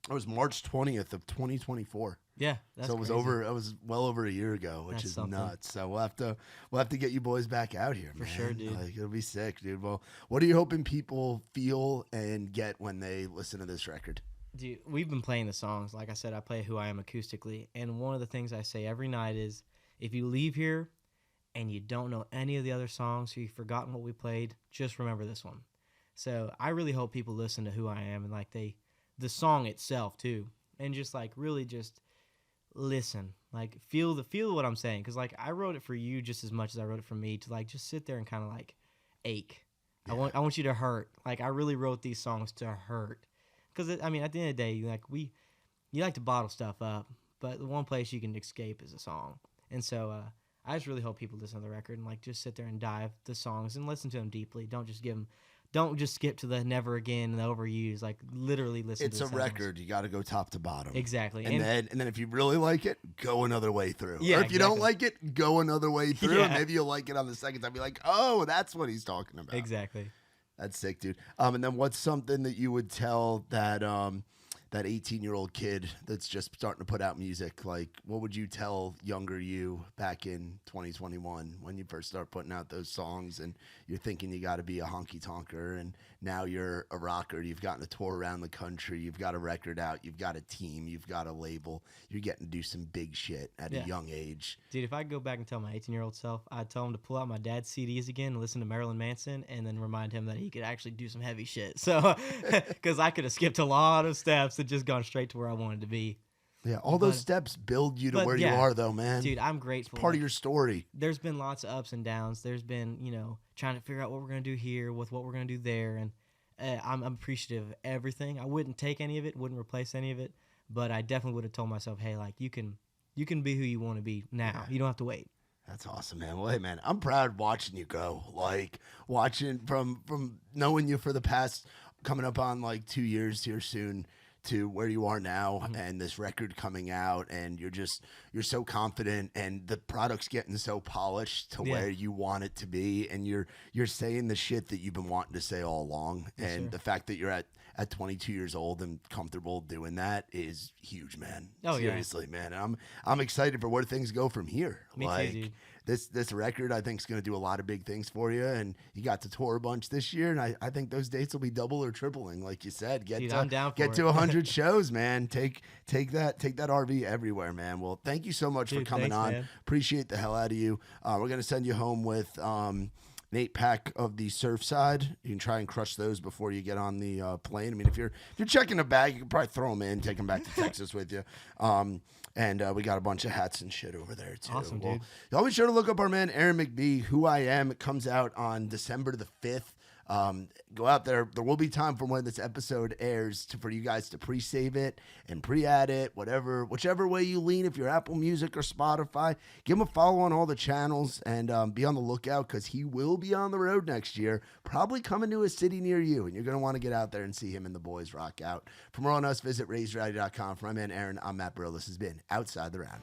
20th of 2024. Yeah, that's so it was crazy. It was well over a year ago, which that's is something. Nuts. So we'll have to get you boys back out here, for man. sure, dude. Like, it'll be sick, dude. Well, what are you hoping people feel and get when they listen to this record? Dude, we've been playing the songs. Like I said, I play Who I Am acoustically, and one of the things I say every night is, if you leave here and you don't know any of the other songs, or you've forgotten what we played, just remember this one. So I really hope people listen to Who I Am and like the song itself too, and just like really just listen, like feel what I'm saying, because like I wrote it for you just as much as I wrote it for me, to like just sit there and kind of like ache. Yeah. I want you to hurt. Like, I really wrote these songs to hurt, because I mean, at the end of the day, you like to bottle stuff up, but the one place you can escape is a song. And so I just really hope people listen to the record and like just sit there and dive the songs and listen to them deeply. Don't just skip to the Never Again and the Overused. Like, literally listen to the songs. It's a record. You got to go top to bottom. Exactly. And then if you really like it, go another way through. Yeah, or if you don't like it, go another way through. Yeah. And maybe you'll like it on the second time. Be like, oh, that's what he's talking about. Exactly. That's sick, dude. And then what's something that you would tell that 18-year-old kid that's just starting to put out music? Like, what would you tell younger you back in 2021 when you first start putting out those songs and you're thinking you got to be a honky tonker, and now you're a rocker, you've gotten to tour around the country, you've got a record out, you've got a team, you've got a label, you're getting to do some big shit at a young age. Dude, if I could go back and tell my 18-year-old self, I'd tell him to pull out my dad's CDs again and listen to Marilyn Manson, and then remind him that he could actually do some heavy shit. So, because I could have skipped a lot of steps and just gone straight to where I wanted to be. Yeah, all those steps build you to where you are, though, man. Dude, I'm grateful. It's part of your story. There's been lots of ups and downs. There's been, trying to figure out what we're going to do here with what we're going to do there. And I'm appreciative of everything. I wouldn't take any of it, wouldn't replace any of it. But I definitely would have told myself, hey, like, you can be who you want to be now. Yeah. You don't have to wait. That's awesome, man. Well, hey, man, I'm proud watching you go. Like, watching from knowing you for the past, coming up on like 2 years here soon, to where you are now and this record coming out, and you're so confident, and the product's getting so polished to where you want it to be, and you're saying the shit that you've been wanting to say all along. And the fact that you're at 22 years old and comfortable doing that is huge, man. Oh, seriously, man. I'm excited for where things go from here. Me like too, dude. This record, I think, is going to do a lot of big things for you, and you got to tour a bunch this year, and I think those dates will be double or tripling, like you said. I'm down for to 100 shows, man. Take that RV everywhere, man. Well, thank you so much for coming on. Man. Appreciate the hell out of you. We're gonna send you home with an 8-pack of the Surfside. You can try and crush those before you get on the plane. I mean, if you're checking a bag, you can probably throw them in, take them back to Texas with you. And we got a bunch of hats and shit over there, too. Awesome, dude. Y'all be sure to look up our man, Aaron McBee, Who I Am. It comes out on December the 5th. Go out there. There will be time from when this episode airs for you guys to pre-save it and pre-add it, whichever way you lean. If you're Apple Music or Spotify, give him a follow on all the channels, and be on the lookout, because he will be on the road next year, probably coming to a city near you, and you're going to want to get out there and see him and the boys rock out. For more on us, visit RaisedRowdy.com. For my man Aaron, I'm Matt Burrill. This has been Outside the Round.